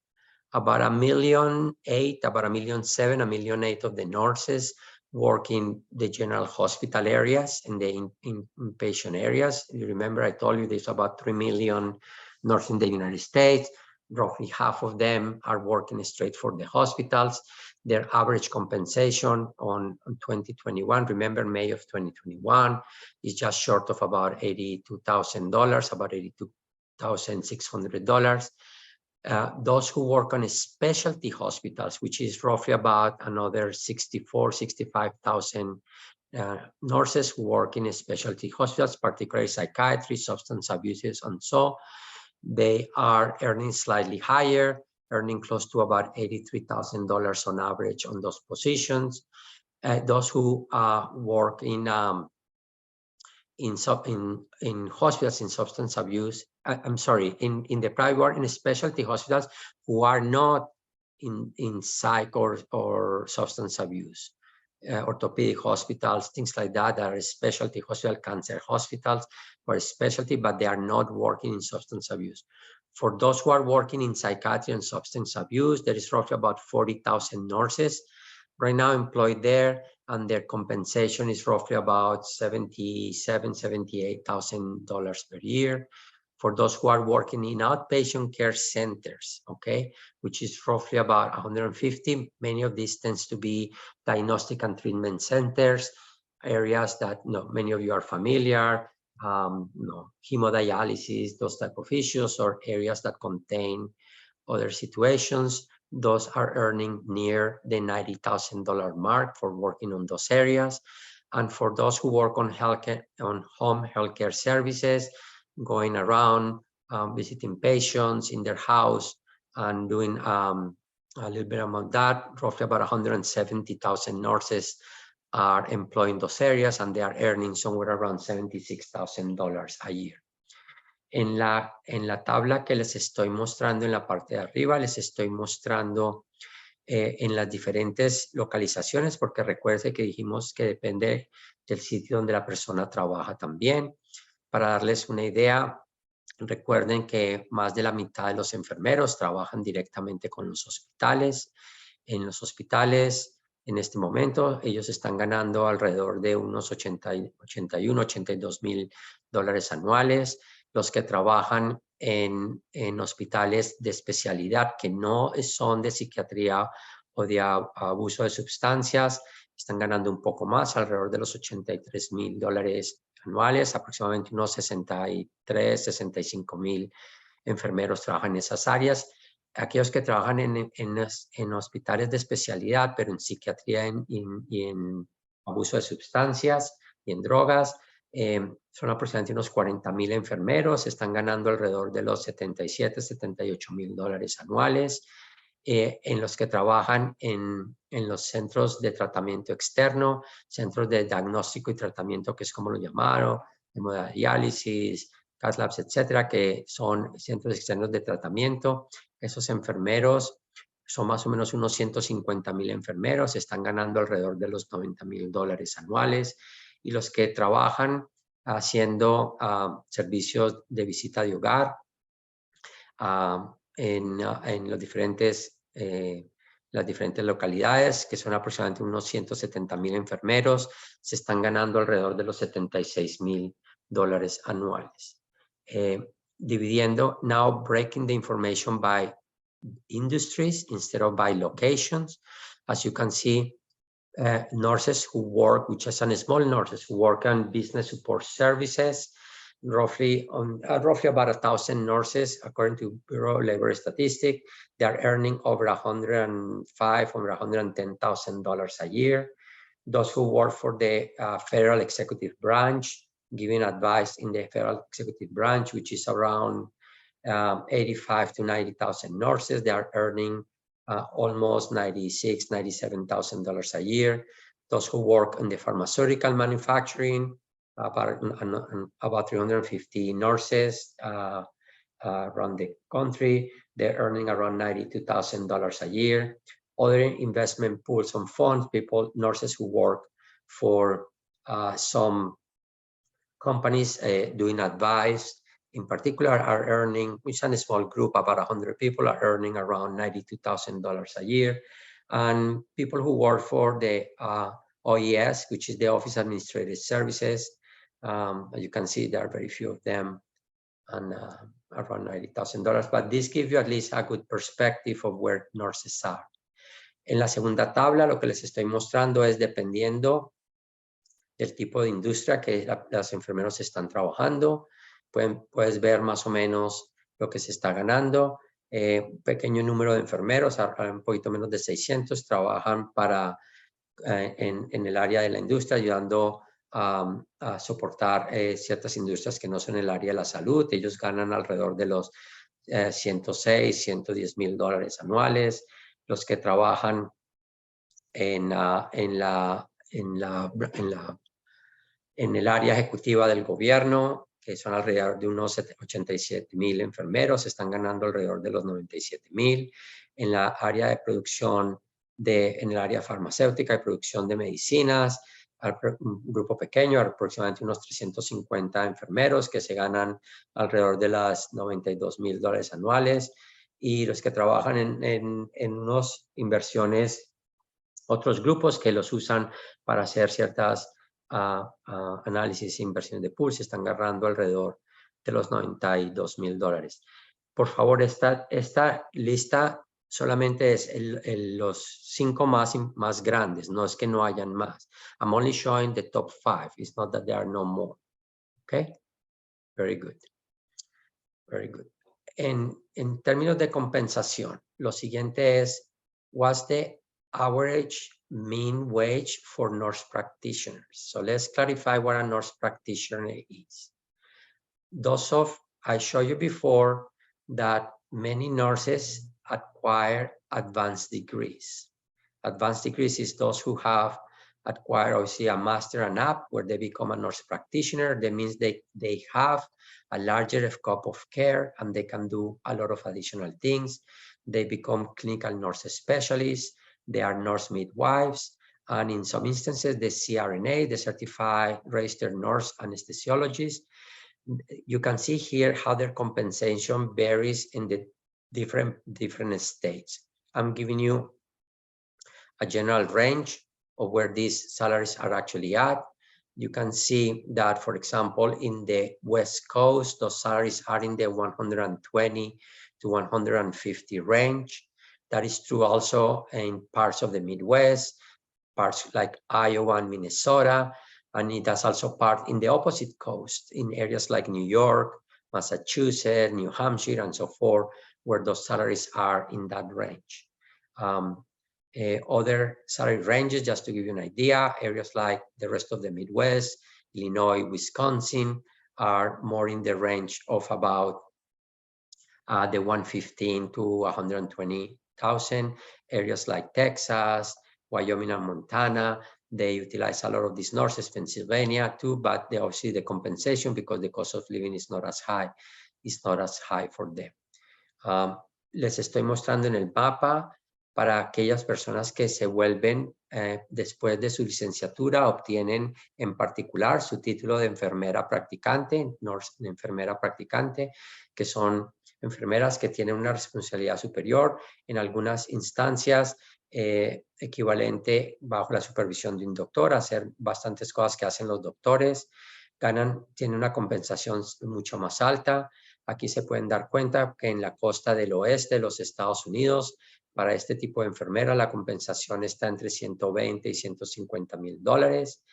About 1.8 million, about 1.7 million, 1.8 million of the nurses work in the general hospital areas, in the inpatient areas. You remember I told you there's about 3 million nurses in the United States. Roughly half of them are working straight for the hospitals. Their average compensation on 2021, remember May of 2021, is just short of about $82,000, about $82,600. Those who work on specialty hospitals, which is roughly about another 65,000 nurses who work in specialty hospitals, particularly psychiatry, substance abuses, and so they are earning slightly higher, earning close to about $83,000 on average on those positions. Those who work in hospitals in substance abuse, I'm sorry, in the private, in specialty hospitals who are not in psych or substance abuse, orthopedic hospitals, things like that, that are specialty hospital, cancer hospitals, or specialty, but they are not working in substance abuse. For those who are working in psychiatry and substance abuse, there is roughly about 40,000 nurses right now employed there, and their compensation is roughly about $77,000, $78,000 per year. For those who are working in outpatient care centers, okay, which is roughly about 150. Many of these tends to be diagnostic and treatment centers, areas that many of you are familiar, hemodialysis, those type of issues, or areas that contain other situations. Those are earning near the $90,000 mark for working on those areas. And for those who work on healthcare, on home healthcare services, going around, visiting patients in their house and doing a little bit about that, roughly about 170,000 nurses are employed in those areas, and they are earning somewhere around $76,000 a year. En la tabla que les estoy mostrando en la parte de arriba, les estoy mostrando en las diferentes localizaciones, porque recuerde que dijimos que depende del sitio donde la persona trabaja también. Para darles una idea, recuerden que más de la mitad de los enfermeros trabajan directamente con los hospitales. En los hospitales, en este momento, ellos están ganando alrededor de unos $82,000 anuales. Los que trabajan en hospitales de especialidad que no son de psiquiatría o de abuso de sustancias, están ganando un poco más, alrededor de los $83,000 anuales, aproximadamente unos 65,000 enfermeros trabajan en esas áreas. Aquellos que trabajan en hospitales de especialidad, pero en psiquiatría y en abuso de sustancias y en drogas, son aproximadamente unos 40,000 enfermeros, están ganando alrededor de los $78,000 anuales. En los que trabajan en los centros de tratamiento externo, centros de diagnóstico y tratamiento, que es como lo llamaron, hemodiálisis, cath labs, etcétera, que son centros externos de tratamiento. Esos enfermeros son más o menos unos 150,000 enfermeros, están ganando alrededor de los $90,000 anuales. Y los que trabajan haciendo servicios de visita de hogar en las diferentes localidades, que son aproximadamente unos 170,000 enfermeros, se están ganando alrededor de los $76,000 anuales. Dividiendo, now breaking the information by industries instead of by locations. As you can see, nurses who work, which is small nurses who work on business support services, roughly about 1,000 nurses, according to Bureau of Labor Statistics, they are earning over $105,000 or $110,000 a year. those who work for the federal executive branch, giving advice in the federal executive branch, which is around 85 to 90,000 nurses. They are earning almost $96,000, $97,000 a year. Those who work in the pharmaceutical manufacturing, about 350 nurses around the country. They're earning around $92,000 a year. Other investment pools and funds, nurses who work for some companies doing advice, in particular, are earning, which is a small group, about 100 people are earning around $92,000 a year. And people who work for the OES, which is the Office of Administrative Services, as you can see, there are very few of them, and around $90,000, but this gives you at least a good perspective of where nurses are. En la segunda tabla, lo que les estoy mostrando es dependiendo del tipo de industria que los enfermeros están trabajando. Puedes ver más o menos lo que se está ganando. Un pequeño número de enfermeros, un poquito menos de 600, trabajan en el área de la industria, ayudando a soportar ciertas industrias que no son en el área de la salud. Ellos ganan alrededor de los 106, 110 mil dólares anuales. Los que trabajan en el área ejecutiva del gobierno, que son alrededor de unos 87 mil enfermeros, están ganando alrededor de los 97 mil. En la área de producción, en el área farmacéutica y producción de medicinas, un grupo pequeño, aproximadamente unos 350 enfermeros que se ganan alrededor de las 92 mil dólares anuales. Y los que trabajan en unas inversiones, otros grupos que los usan para hacer ciertas análisis e inversiones de pools, están ganando alrededor de los 92 mil dólares. Por favor, esta lista solamente es los 5 más grandes, no es que no hayan más. I'm only showing the top 5. It's not that there are no more. Okay? Very good. Very good. En términos de compensación, lo siguiente es, what's the average mean wage for nurse practitioners? So let's clarify what a nurse practitioner is. I showed you before that many nurses acquire advanced degrees. Advanced degrees is those who have acquired, obviously, a master and up, where they become a nurse practitioner. That means they have a larger scope of care and they can do a lot of additional things. They become clinical nurse specialists. They are nurse midwives. And in some instances, the CRNA, the Certified Registered Nurse Anesthesiologist. You can see here how their compensation varies in the different states. I'm giving you a general range of where these salaries are actually at. You can see that, for example, in the West Coast, those salaries are in the 120 to 150 range. That is true also in parts of the Midwest, parts like Iowa and Minnesota, and that's also part in the opposite coast, in areas like New York, Massachusetts, New Hampshire, and so forth, where those salaries are in that range. Other salary ranges, just to give you an idea, areas like the rest of the Midwest, Illinois, Wisconsin, are more in the range of about the 115 to 120,000. Areas like Texas, Wyoming, and Montana, they utilize a lot of these nurses. Pennsylvania too, but obviously the compensation, because the cost of living is not as high, for them. Les estoy mostrando en el mapa para aquellas personas que se vuelven, después de su licenciatura, obtienen en particular su título de enfermera practicante, enfermera practicante, que son enfermeras que tienen una responsabilidad superior, en algunas instancias equivalente bajo la supervisión de un doctor, hacer bastantes cosas que hacen los doctores, tienen una compensación mucho más alta. Aquí se pueden dar cuenta que en la costa del oeste de los Estados Unidos, para este tipo de enfermera, la compensación está entre 120 y 150 mil dólares.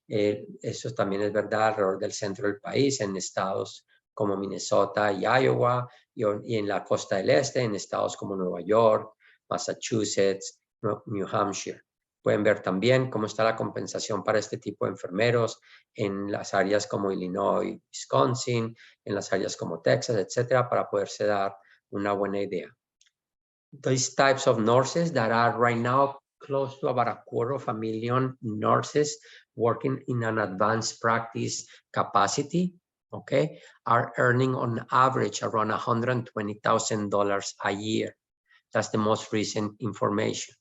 Eso también es verdad alrededor del centro del país, en estados como Minnesota y Iowa, y en la costa del este, en estados como Nueva York, Massachusetts, New Hampshire. Pueden ver también cómo está la compensación para este tipo de enfermeros en las áreas como Illinois, Wisconsin, en las áreas como Texas, etcétera, para poderse dar una buena idea. These types of nurses that are right now close to about 250,000 nurses working in an advanced practice capacity, okay, are earning on average around $120,000 a year. That's the most recent information.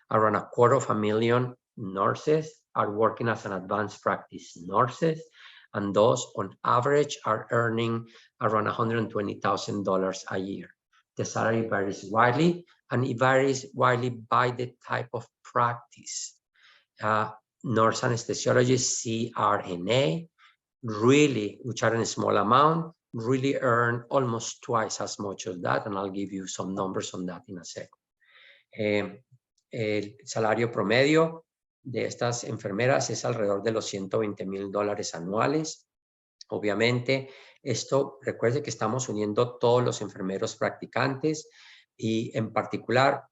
Around 250,000 nurses are working as an advanced practice nurses, and those on average are earning around $120,000 a year. The salary varies widely, and it varies widely by the type of practice. Nurse anesthesiologists, CRNA, really, which are in a small amount, really earn almost twice as much as that, and I'll give you some numbers on that in a second. El salario promedio de estas enfermeras es alrededor de los $120,000 anuales. Obviamente, esto, recuerde que estamos uniendo todos los enfermeros practicantes y en particular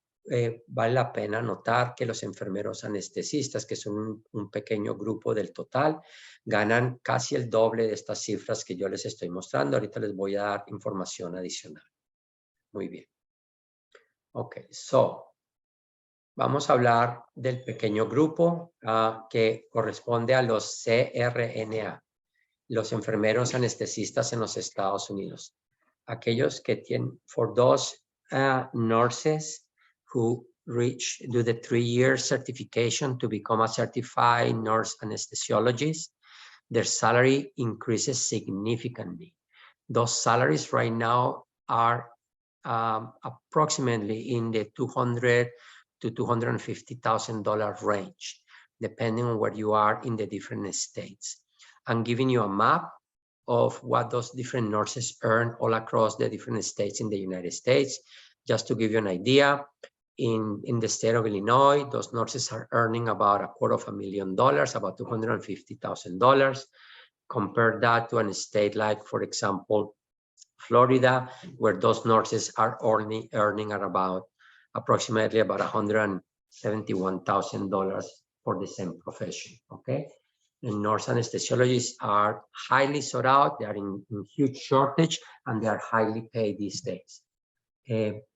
vale la pena notar que los enfermeros anestesistas, que son un pequeño grupo del total, ganan casi el doble de estas cifras que yo les estoy mostrando. Ahorita les voy a dar información adicional. Muy bien. Ok, vamos a hablar del pequeño grupo que corresponde a los CRNA, los enfermeros anestesistas en los Estados Unidos. Aquellos que tienen, for those nurses who do the 3-year certification to become a certified nurse anesthesiologist, their salary increases significantly. Those salaries right now are approximately in the $200,000 to $250,000 range, depending on where you are in the different states. I'm giving you a map of what those different nurses earn all across the different states in the United States. Just to give you an idea, in the state of Illinois, those nurses are earning about $250,000, about $250,000. Compare that to a state like, for example, Florida, where those nurses are earning at approximately about $171,000 for the same profession, okay? And nurse anesthesiologists are highly sought out, they are in huge shortage, and they are highly paid these days. El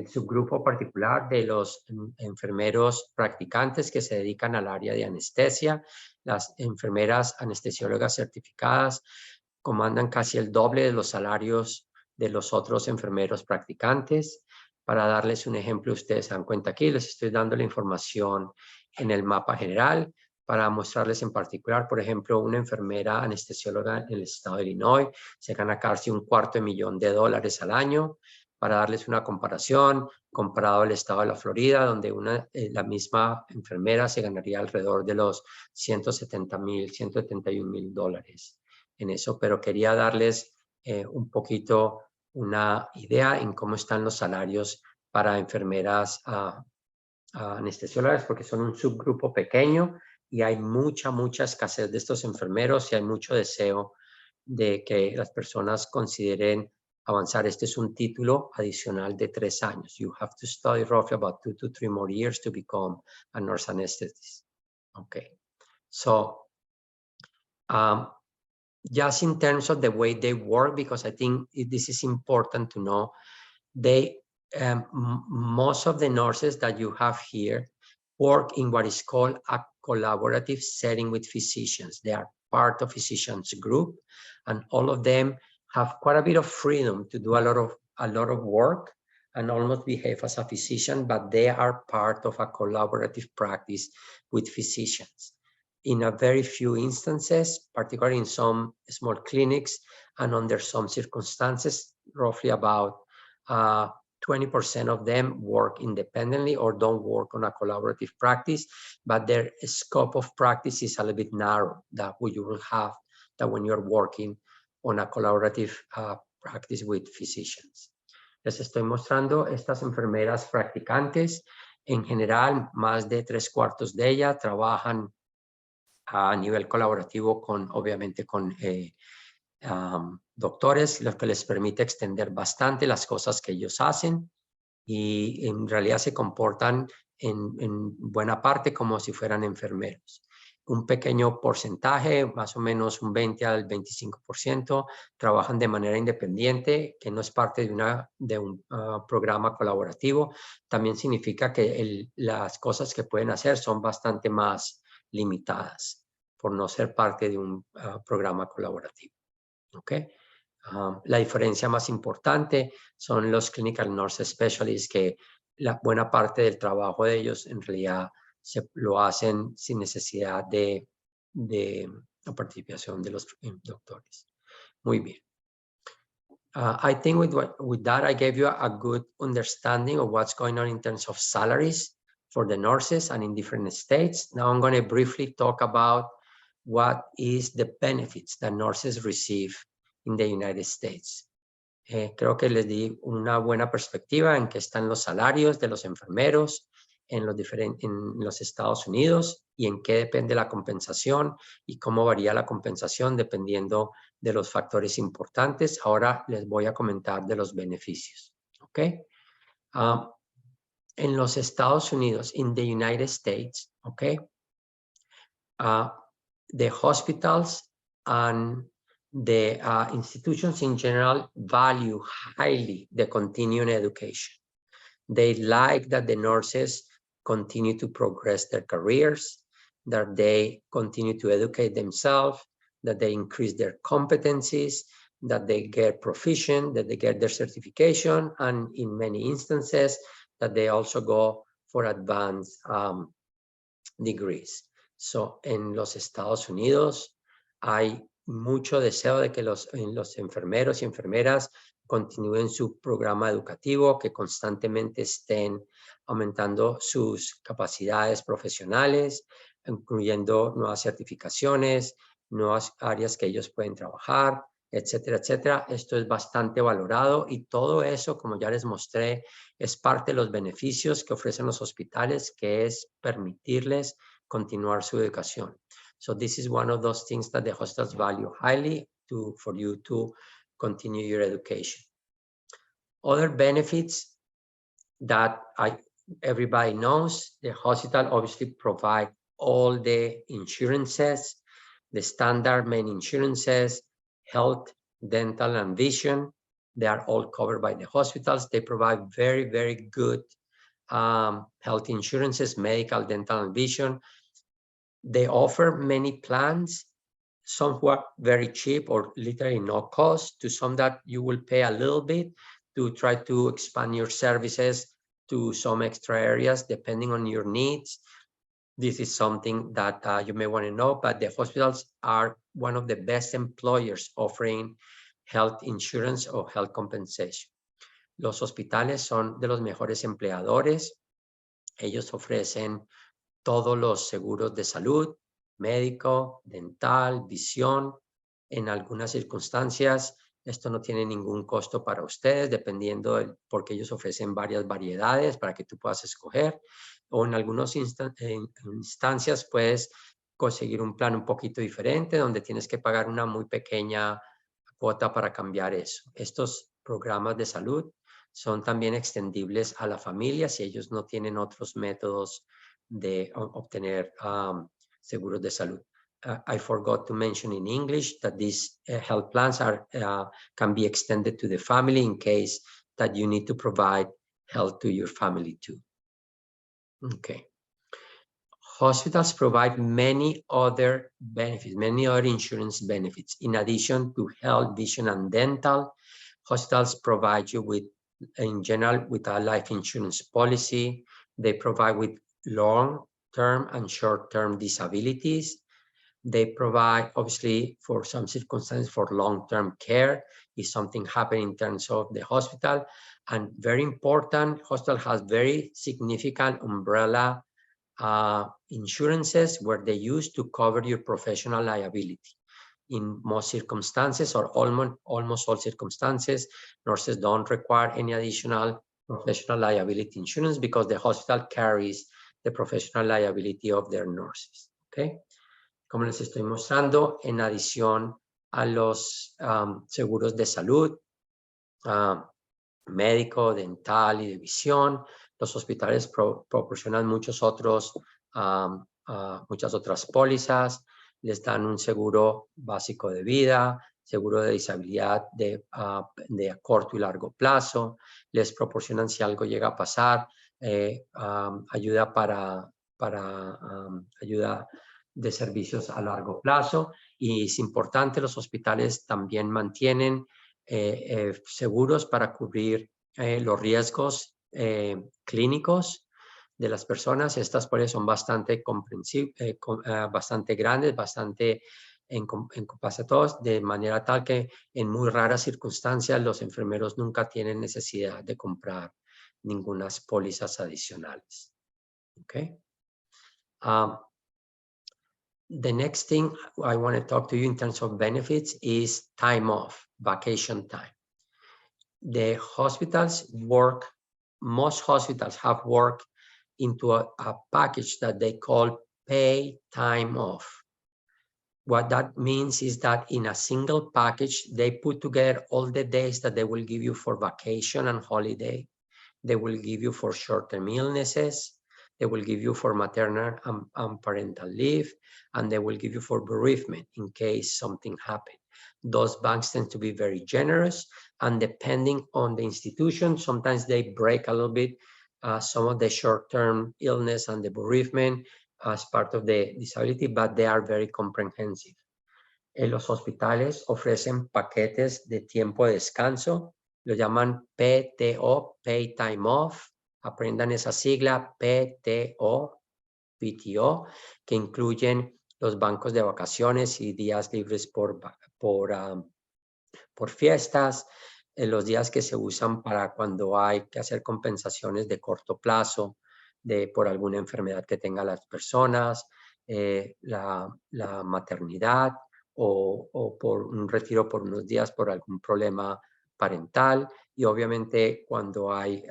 subgrupo particular de los enfermeros practicantes que se dedican al área de anestesia, las enfermeras anestesiólogas certificadas, comandan casi el doble de los salarios de los otros enfermeros practicantes. Para darles un ejemplo, ustedes se dan cuenta aquí, les estoy dando la información en el mapa general para mostrarles en particular, por ejemplo, una enfermera anestesióloga en el estado de Illinois se gana casi $250,000 al año. Para darles una comparación, comparado al estado de la Florida, donde la misma enfermera se ganaría alrededor de los $171,000 en eso, pero quería darles un poquito una idea en cómo están los salarios para enfermeras anestesiólogas, porque son un subgrupo pequeño y hay mucha escasez de estos enfermeros y hay mucho deseo de que las personas consideren avanzar. Este es un título adicional de 3 años. You have to study roughly about 2 to 3 more years to become a nurse anesthetist. Okay, so just in terms of the way they work, because I think this is important to know, most of the nurses that you have here work in what is called a collaborative setting with physicians. They are part of physicians group, and all of them have quite a bit of freedom to do a lot of work and almost behave as a physician, but they are part of a collaborative practice with physicians. In a very few instances, particularly in some small clinics and under some circumstances, roughly about 20% of them work independently or don't work on a collaborative practice, but their scope of practice is a little bit narrow that you will have that when you're working on a collaborative practice with physicians. Les estoy mostrando estas enfermeras practicantes. En general, más de 3/4 de ellas trabajan a nivel colaborativo obviamente con doctores, lo que les permite extender bastante las cosas que ellos hacen y en realidad se comportan en buena parte como si fueran enfermeros. Un pequeño porcentaje, más o menos un 20 al 25%, trabajan de manera independiente, que no es parte de un programa colaborativo. También significa que las cosas que pueden hacer son bastante más limitadas por no ser parte de un programa colaborativo. ¿Ok? La diferencia más importante son los Clinical Nurse Specialists, que la buena parte del trabajo de ellos en realidad lo hacen sin necesidad de la participación de los doctores. Muy bien. I think with that, I gave you a good understanding of what's going on in terms of salaries for the nurses and in different states. Now I'm going to briefly talk about what is the benefits that nurses receive in the United States. Creo que les di una buena perspectiva en qué están los salarios de los enfermeros en los Estados Unidos y en qué depende la compensación y cómo varía la compensación dependiendo de los factores importantes. Ahora les voy a comentar de los beneficios. ¿Ok? En los Estados Unidos, in the United States, ¿ok? The hospitals and the institutions in general value highly the continuing education. They like that the nurses continue to progress their careers, that they continue to educate themselves, that they increase their competencies, that they get proficient, that they get their certification, and in many instances, that they also go for advanced degrees. So, en los Estados Unidos hay mucho deseo de que los enfermeros y enfermeras continúen su programa educativo, que constantemente estén aumentando sus capacidades profesionales, incluyendo nuevas certificaciones, nuevas áreas que ellos pueden trabajar, etcétera, etcétera. Esto es bastante valorado y todo eso, como ya les mostré, es parte de los beneficios que ofrecen los hospitales, que es permitirles continuar su educación. So this is one of those things that the hospitals value highly for you to continue your education. Other benefits that everybody knows, the hospital obviously provide all the insurances, the standard main insurances, health, dental, and vision. They are all covered by the hospitals. They provide very, very good health insurances, medical, dental, and vision. They offer many plans, some who are very cheap or literally no cost, to some that you will pay a little bit to try to expand your services to some extra areas depending on your needs. This is something that you may want to know, but the hospitals are one of the best employers offering health insurance or health compensation. Los hospitales son de los mejores empleadores. Ellos ofrecen todos los seguros de salud, médico, dental, visión. En algunas circunstancias, esto no tiene ningún costo para ustedes, dependiendo porque ellos ofrecen varias variedades para que tú puedas escoger. O en algunas instancias puedes conseguir un plan un poquito diferente, donde tienes que pagar una muy pequeña cuota para cambiar eso. Estos programas de salud son también extendibles a la familia si ellos no tienen otros métodos de obtener seguros de salud. I forgot to mention in English that these health plans can be extended to the family in case that you need to provide health to your family too. Okay. Hospitals provide many other benefits, many other insurance benefits. In addition to health, vision, and dental, hospitals provide you with, in general, with a life insurance policy. They provide with long-term and short-term disabilities. They provide, obviously, for some circumstances, for long-term care if something happened in terms of the hospital. And very important, hospital has very significant umbrella insurances where they use to cover your professional liability. In most circumstances, or almost all circumstances, nurses don't require any additional professional liability insurance because the hospital carries the professional liability of their nurses. Okay. Como les estoy mostrando, en adición a los seguros de salud, médico, dental y de visión, Los hospitales proporcionan muchas otras pólizas, les dan un seguro básico de vida, seguro de disabilidad de corto y largo plazo, les proporcionan si algo llega a pasar, ayuda ayuda de servicios a largo plazo, y es importante, los hospitales también mantienen seguros para cubrir los riesgos clínicos de las personas. Estas pólizas son bastante bastante grandes, bastante encompasan a todos, de manera tal que en muy raras circunstancias los enfermeros nunca tienen necesidad de comprar ninguna pólizas adicionales. Okay. The next thing I want to talk to you in terms of benefits is time off, vacation time. The hospitals work, most hospitals have worked into a package that they call pay time off. What that means is that in a single package, they put together all the days that they will give you for vacation and holiday. They will give you for short-term illnesses. They will give you for maternal and parental leave, and they will give you for bereavement in case something happened. Those banks tend to be very generous, and depending on the institution, sometimes they break a little bit some of the short-term illness and the bereavement as part of the disability, but they are very comprehensive. Los hospitales ofrecen paquetes de tiempo de descanso, lo llaman PTO, Pay Time Off. Aprendan esa sigla, PTO, que incluyen los bancos de vacaciones y días libres por fiestas, los días que se usan para cuando hay que hacer compensaciones de corto plazo por alguna enfermedad que tengan las personas, la maternidad o por un retiro por unos días por algún problema parental, y obviamente cuando hay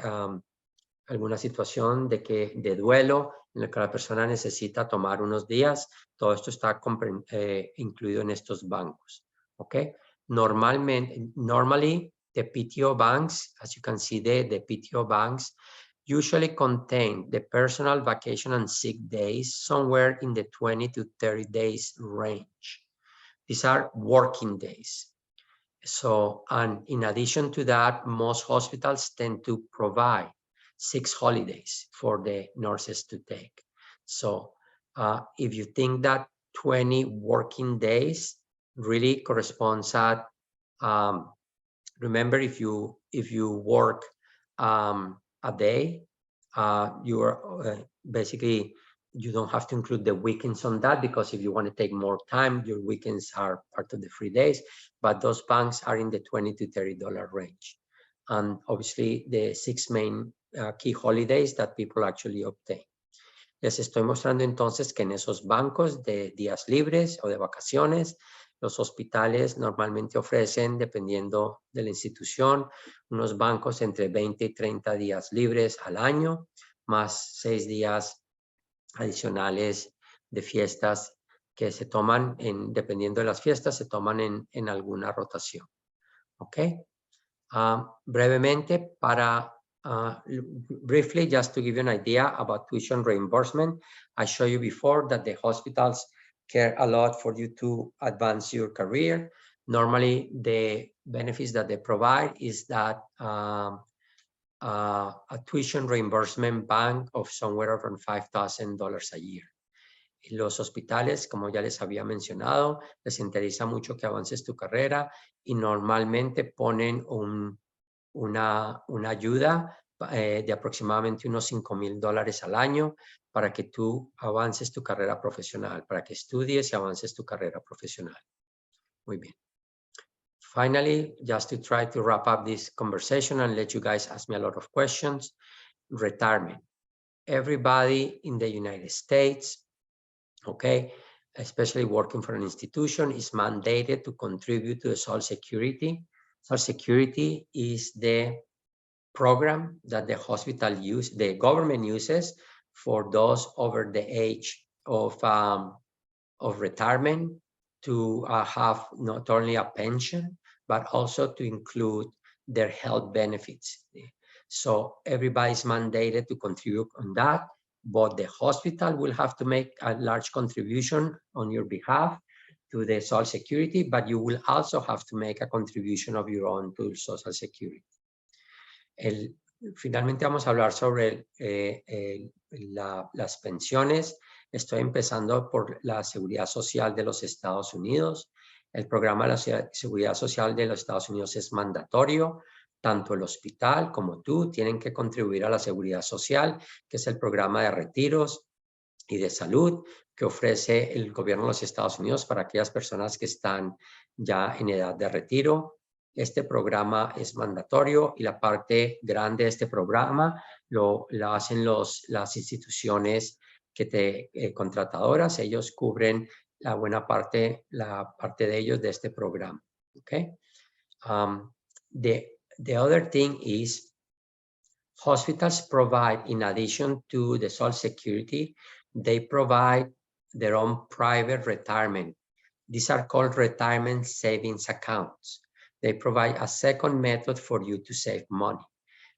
alguna situación de duelo en la que la persona necesita tomar unos días, todo esto está incluido en estos bancos. ¿Okay? Normally, the PTO banks, as you can see there, the PTO banks usually contain the personal vacation and sick days somewhere in the 20 to 30 days range. These are working days. So, and in addition to that, most hospitals tend to provide 6 holidays for the nurses to take. So, if you think that 20 working days really corresponds at, remember, if you work a day, you are basically, you don't have to include the weekends on that, because if you want to take more time, your weekends are part of the free days, but those banks are in the $20 to $30 range. And obviously the 6 main key holidays that people actually obtain. Les estoy mostrando entonces que en esos bancos de días libres o de vacaciones, los hospitales normalmente ofrecen, dependiendo de la institución, unos bancos entre 20 y 30 días libres al año, más 6 días adicionales de fiestas que se toman, dependiendo de las fiestas, se toman en alguna rotación. ¿Ok? Brevemente, briefly, just to give you an idea about tuition reimbursement, I showed you before that the hospitals care a lot for you to advance your career. Normally, the benefits that they provide is that a tuition reimbursement bank of somewhere around $5,000 a year. Los hospitales, como ya les había mencionado, les interesa mucho que avances tu carrera y normalmente ponen una ayuda de aproximadamente unos $5,000 al año para que tú avances tu carrera profesional, para que estudies y avances tu carrera profesional. Muy bien. Finally, just to try to wrap up this conversation and let you guys ask me a lot of questions, retirement. Everybody in the United States, okay, especially working for an institution, is mandated to contribute to the Social Security. Social Security is the program that the government uses for those over the age of retirement to have not only a pension, but also to include their health benefits. So everybody is mandated to contribute on that, but the hospital will have to make a large contribution on your behalf to the Social Security, but you will also have to make a contribution of your own to Social Security. Finalmente vamos a hablar sobre las pensiones. Estoy empezando por la Seguridad Social de los Estados Unidos. El programa de la Seguridad Social de los Estados Unidos es mandatorio. Tanto el hospital como tú tienen que contribuir a la Seguridad Social, que es el programa de retiros y de salud que ofrece el gobierno de los Estados Unidos para aquellas personas que están ya en edad de retiro. Este programa es mandatorio y la parte grande de este programa la hacen las instituciones contratadoras. Ellos cubren la parte de ellos de este programa. Okay? The other thing is hospitals provide, in addition to the Social Security, they provide their own private retirement. These are called retirement savings accounts. They provide a second method for you to save money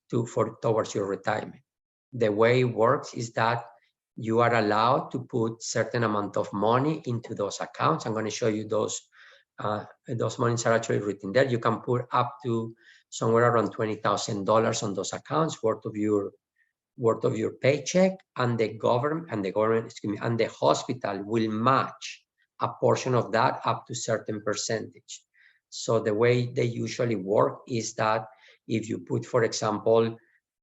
towards your retirement. The way it works is that you are allowed to put certain amount of money into those accounts. I'm going to show you those monies are actually written there. You can put up to somewhere around $20,000 on those accounts worth of your paycheck, and the hospital will match a portion of that up to certain percentage. So the way they usually work is that if you put, for example,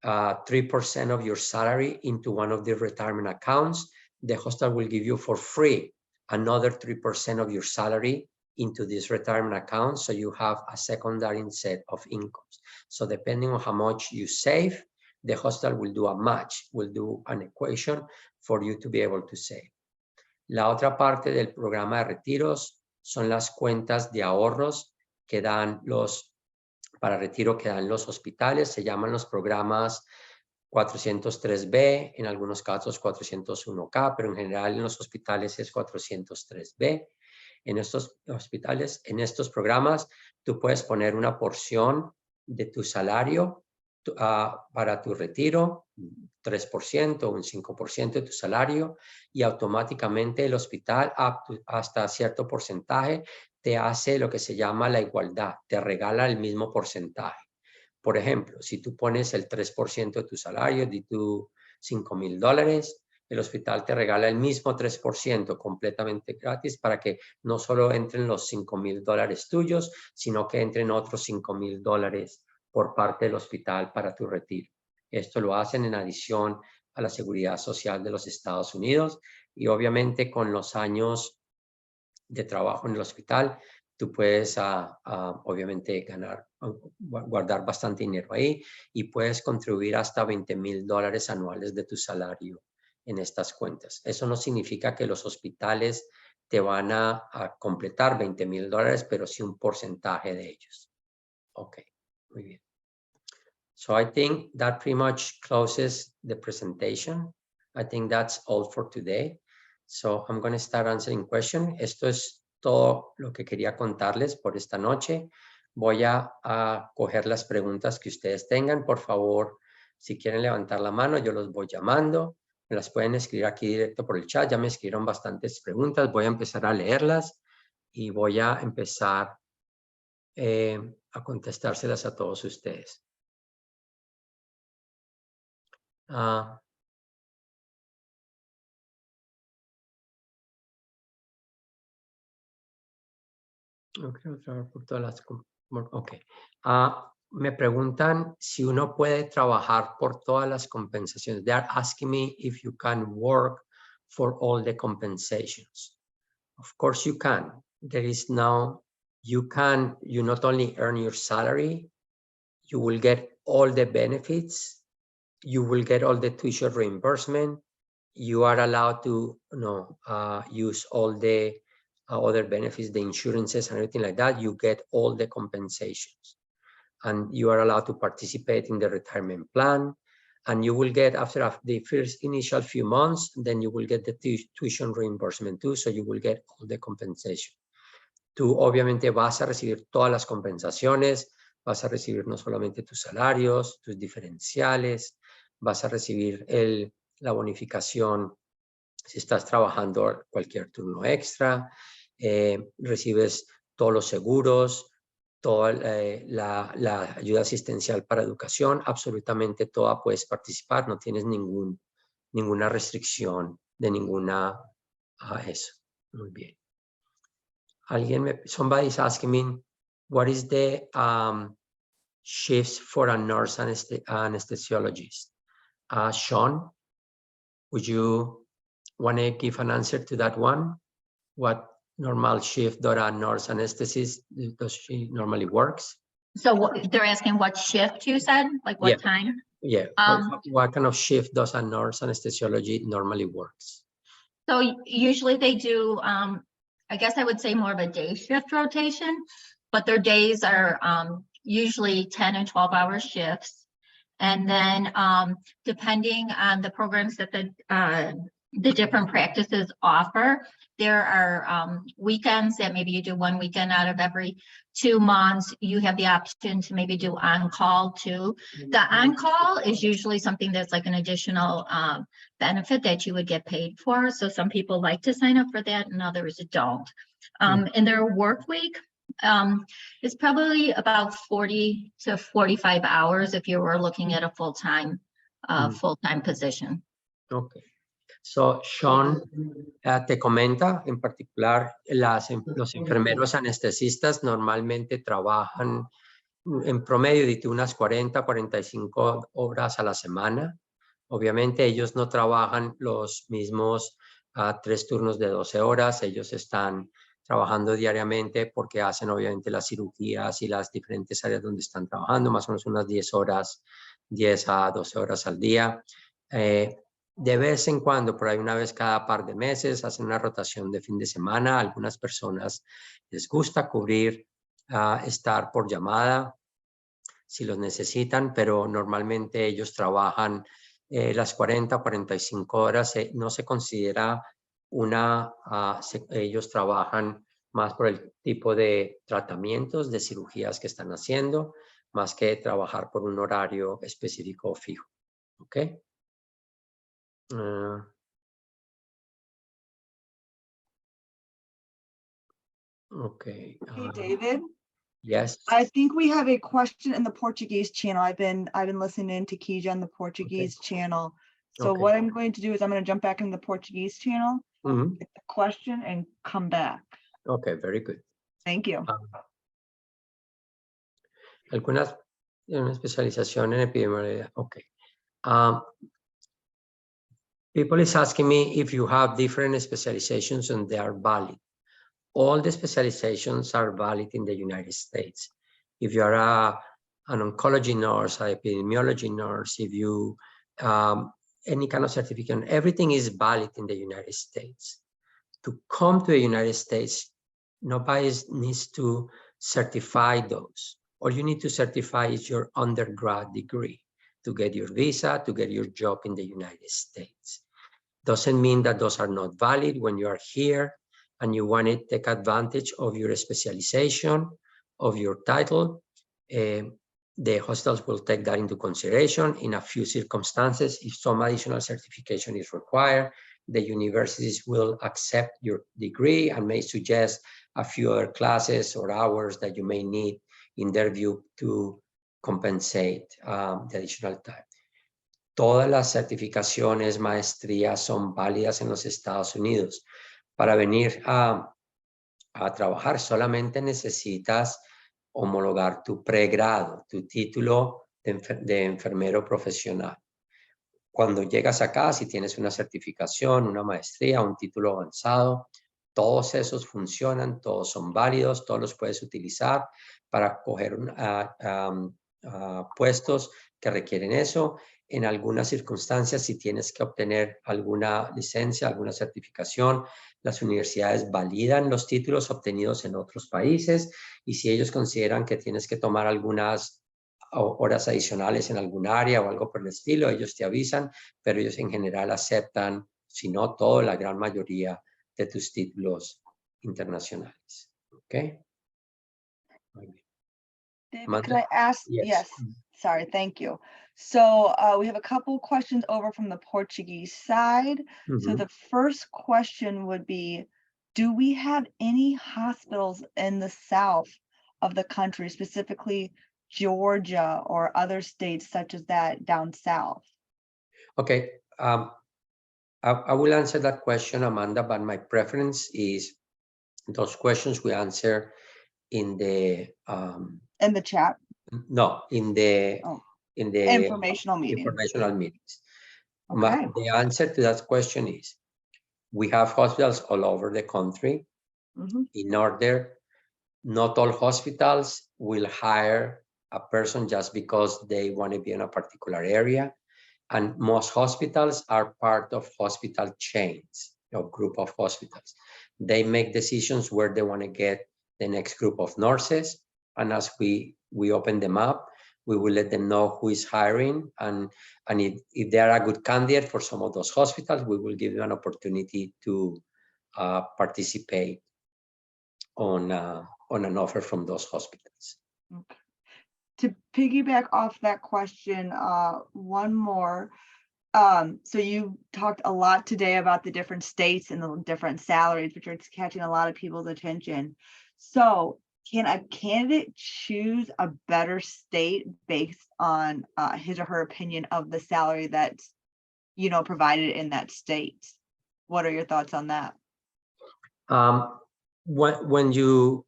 3% of your salary into one of the retirement accounts, the hospital will give you for free another 3% of your salary into this retirement account, so you have a secondary set of incomes. So depending on how much you save, the hospital will do a match, will do an equation for you to be able to save. La otra parte del programa de retiros son las cuentas de ahorros que dan para retiro que dan los hospitales. Se llaman los programas 403B, en algunos casos 401K, pero en general en los hospitales es 403B. En estos hospitales, en estos programas, tú puedes poner una porción de tu salario para tu retiro, 3% o un 5% de tu salario, y automáticamente el hospital hasta cierto porcentaje te hace lo que se llama la igualdad, te regala el mismo porcentaje. Por ejemplo, si tú pones el 3% de tu salario, de tus $5,000, el hospital te regala el mismo 3% completamente gratis para que no solo entren los $5,000 tuyos, sino que entren otros $5,000 por parte del hospital para tu retiro. Esto lo hacen en adición a la Seguridad Social de los Estados Unidos, y obviamente con los años de trabajo en el hospital, tú puedes obviamente guardar bastante dinero ahí y puedes contribuir hasta $20,000 anuales de tu salario en estas cuentas. Eso no significa que los hospitales te van a completar $20,000, pero sí un porcentaje de ellos. Ok, muy bien. So I think that pretty much closes the presentation. I think that's all for today. So I'm going to start answering questions. Esto es todo lo que quería contarles por esta noche. Voy a coger las preguntas que ustedes tengan. Por favor, si quieren levantar la mano, yo los voy llamando. Me las pueden escribir aquí directo por el chat. Ya me escribieron bastantes preguntas. Voy a empezar a leerlas y voy a empezar a contestárselas a todos ustedes. No creo trabajar por todas las... Ok. Me preguntan si uno puede trabajar por todas las compensaciones. They are asking me if you can work for all the compensations. Of course you can. There is no... You not only earn your salary, you will get all the benefits, you will get all the tuition reimbursement, you are allowed to use all the other benefits, the insurances and everything like that. You get all the compensations, and you are allowed to participate in the retirement plan, and you will get, after the first initial few months, then you will get the tuition reimbursement too, so you will get all the compensation. Tú obviamente vas a recibir todas las compensaciones, vas a recibir no solamente tus salarios, tus diferenciales, vas a recibir la bonificación si estás trabajando cualquier turno extra, recibes todos los seguros, toda la ayuda asistencial para educación, absolutamente toda puedes participar, no tienes ninguna restricción de ninguna eso. Muy bien. Somebody's asking me, what is the shifts for a nurse anesthesiologist? Sean, would you want to give an answer to that one? What normal shift that a nurse anesthetist does she normally works? So they're asking what shift you said, like what time? Yeah. What kind of shift does a nurse anesthesiology normally works? So usually they do, I guess I would say more of a day shift rotation, but their days are usually 10 and 12-hour shifts. And then depending on the programs that the different practices offer, there are weekends that maybe you do one weekend out of every 2 months. You have the option to maybe do on-call too. The on-call is usually something that's like an additional benefit that you would get paid for. So some people like to sign up for that and others don't. In their work week, it's probably about 40 to 45 hours if you were looking at a full-time position. Okay. So Sean te comenta en particular, los enfermeros anestesistas normalmente trabajan en promedio de unas 40 a 45 horas a la semana. Obviamente ellos no trabajan los mismos 3 turnos de 12 horas, ellos están trabajando diariamente porque hacen obviamente las cirugías y las diferentes áreas donde están trabajando, más o menos unas 10 horas, 10 a 12 horas al día. De vez en cuando, por ahí una vez cada par de meses, hacen una rotación de fin de semana. A algunas personas les gusta cubrir, estar por llamada si los necesitan, pero normalmente ellos trabajan las 40 o 45 horas. No se considera ellos trabajan más por el tipo de tratamientos, de cirugías que están haciendo, más que trabajar por un horario específico o fijo. ¿Ok? Okay. Hey, David. Yes. I think we have a question in the Portuguese channel. I've been listening to Kija on the Portuguese channel. So what I'm going to do is I'm going to jump back in the Portuguese channel, get the question, and come back. Okay, very good. Thank you. Una especialización en epidemiología. Okay. People is asking me if you have different specializations and they are valid. All the specializations are valid in the United States. If you are an oncology nurse, an epidemiology nurse, if you, any kind of certificate, everything is valid in the United States. To come to the United States, nobody needs to certify those. All you need to certify is your undergrad degree to get your visa, to get your job in the United States. Doesn't mean that those are not valid when you are here and you want to take advantage of your specialization, of your title. The hospitals will take that into consideration. In a few circumstances, if some additional certification is required, the universities will accept your degree and may suggest a few other classes or hours that you may need in their view to compensate the additional time. Todas las certificaciones, maestrías son válidas en los Estados Unidos. Para venir a trabajar solamente necesitas homologar tu pregrado, tu título de enfermero profesional. Cuando llegas acá, si tienes una certificación, una maestría, un título avanzado, todos esos funcionan, todos son válidos, todos los puedes utilizar para coger puestos que requieren eso. En algunas circunstancias, si tienes que obtener alguna licencia, alguna certificación, las universidades validan los títulos obtenidos en otros países y si ellos consideran que tienes que tomar algunas horas adicionales en algún área o algo por el estilo, ellos te avisan, pero ellos en general aceptan, si no todo, la gran mayoría de tus títulos internacionales. ¿Ok? Muy bien. David, can I ask? Yes. Sorry, thank you. So we have a couple questions over from the Portuguese side. So the first question would be, do we have any hospitals in the south of the country, specifically Georgia or other states such as that down south? Okay. I will answer that question, Amanda, but my preference is those questions we answer in the chat. No, in the Informational meeting. informational meetings. Okay. The answer to that question is we have hospitals all over the country. In order, not all hospitals will hire a person just because they want to be in a particular area. And most hospitals are part of hospital chains, group of hospitals. They make decisions where they want to get the next group of nurses. And as we open them up, we will let them know who is hiring. And if they are a good candidate for some of those hospitals, we will give them an opportunity to participate on an offer from those hospitals. Okay. To piggyback off that question, one more. So you talked a lot today about the different states and the different salaries, which are catching a lot of people's attention. So can a candidate choose a better state based on his or her opinion of the salary that's, provided in that state? What are your thoughts on that? When you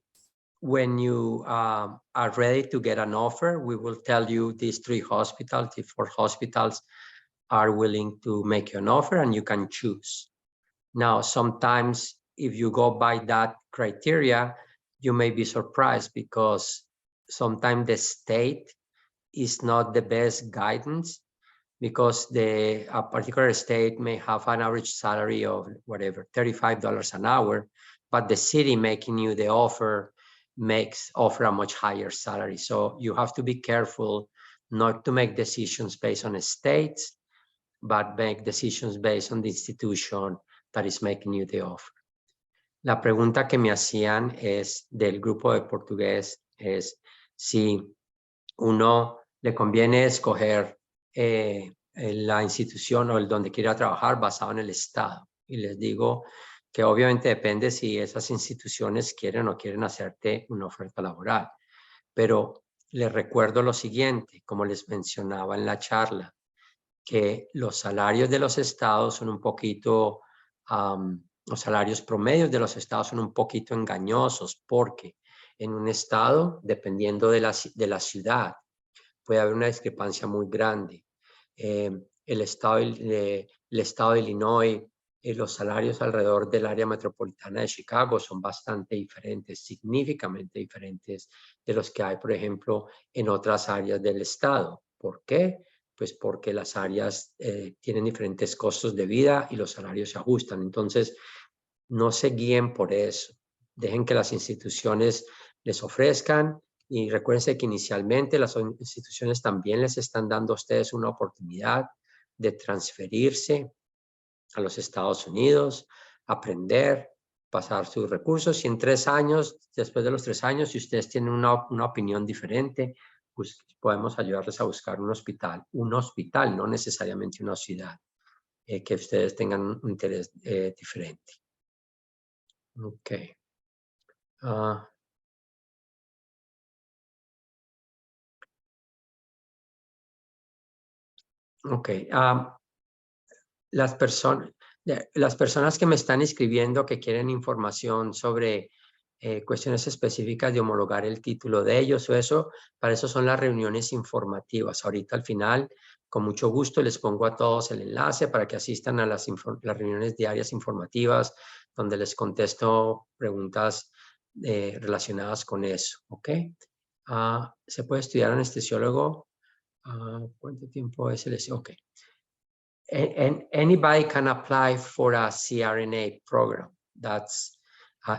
are ready to get an offer, we will tell you these 3 hospitals, the 4 hospitals are willing to make you an offer and you can choose. Now, sometimes if you go by that criteria, you may be surprised because sometimes the state is not the best guidance because a particular state may have an average salary of whatever, $35 an hour, but the city making you the offer offer a much higher salary. So you have to be careful not to make decisions based on states, but make decisions based on the institution that is making you the offer. La pregunta que me hacían del grupo de portugués es si uno le conviene escoger la institución o el donde quiera trabajar basado en el estado. Y les digo que obviamente depende si esas instituciones quieren o no quieren hacerte una oferta laboral. Pero les recuerdo lo siguiente, como les mencionaba en la charla, que los salarios de los estados son un poquito, los salarios promedios de los estados son un poquito engañosos porque en un estado, dependiendo de la ciudad, puede haber una discrepancia muy grande. El estado de Illinois, los salarios alrededor del área metropolitana de Chicago son bastante diferentes, significativamente diferentes de los que hay, por ejemplo, en otras áreas del estado. ¿Por qué? Pues porque las áreas tienen diferentes costos de vida y los salarios se ajustan. Entonces, no se guíen por eso. Dejen que las instituciones les ofrezcan y recuérdense que inicialmente las instituciones también les están dando a ustedes una oportunidad de transferirse a los Estados Unidos, aprender, pasar sus recursos y en 3 años, después de los 3 años, si ustedes tienen una opinión diferente, pues podemos ayudarles a buscar un hospital, no necesariamente una ciudad, que ustedes tengan un interés diferente. Ok. Ok. Las personas que me están escribiendo que quieren información sobre cuestiones específicas de homologar el título de ellos o eso, para eso son las reuniones informativas. Ahorita al final, con mucho gusto, les pongo a todos el enlace para que asistan a las reuniones diarias informativas donde les contesto preguntas relacionadas con eso. ¿Ok? ¿Se puede estudiar anestesiólogo? ¿Cuánto tiempo es el? Ok. And anybody can apply for a CRNA program.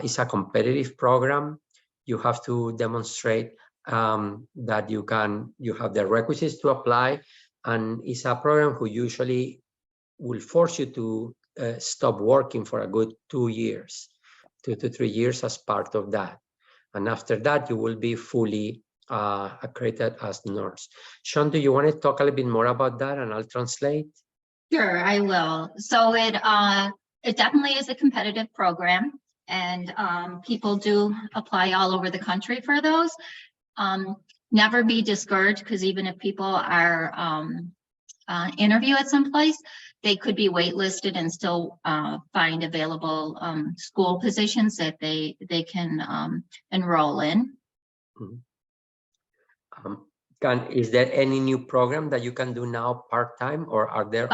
It's a competitive program. You have to demonstrate that you have the requisites to apply, and it's a program who usually will force you to stop working for a good 2 years, 2 to 3 years as part of that. And after that, you will be fully accredited as nurse. Sean, do you want to talk a little bit more about that and I'll translate? Sure, I will. So it definitely is a competitive program, and people do apply all over the country for those. Never be discouraged, because even if people are interview at some place, they could be waitlisted and still find available school positions that they can enroll in. Is there any new program that you can do now part-time, or are there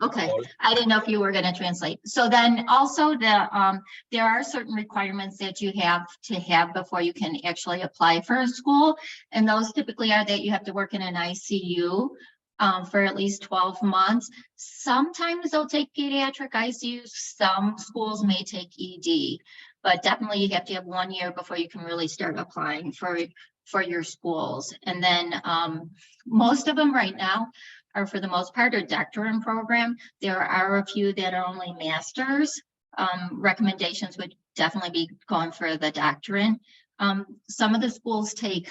Okay. I didn't know if you were going to translate. So then also there are certain requirements that you have to have before you can actually apply for a school. And those typically are that you have to work in an ICU for at least 12 months. Sometimes they'll take pediatric ICUs. Some schools may take ED, but definitely you have to have 1 year before you can really start applying for your schools. And then most of them right now are, for the most part, a doctorate program. There are a few that are only masters. Recommendations would definitely be going for the doctorate. Some of the schools take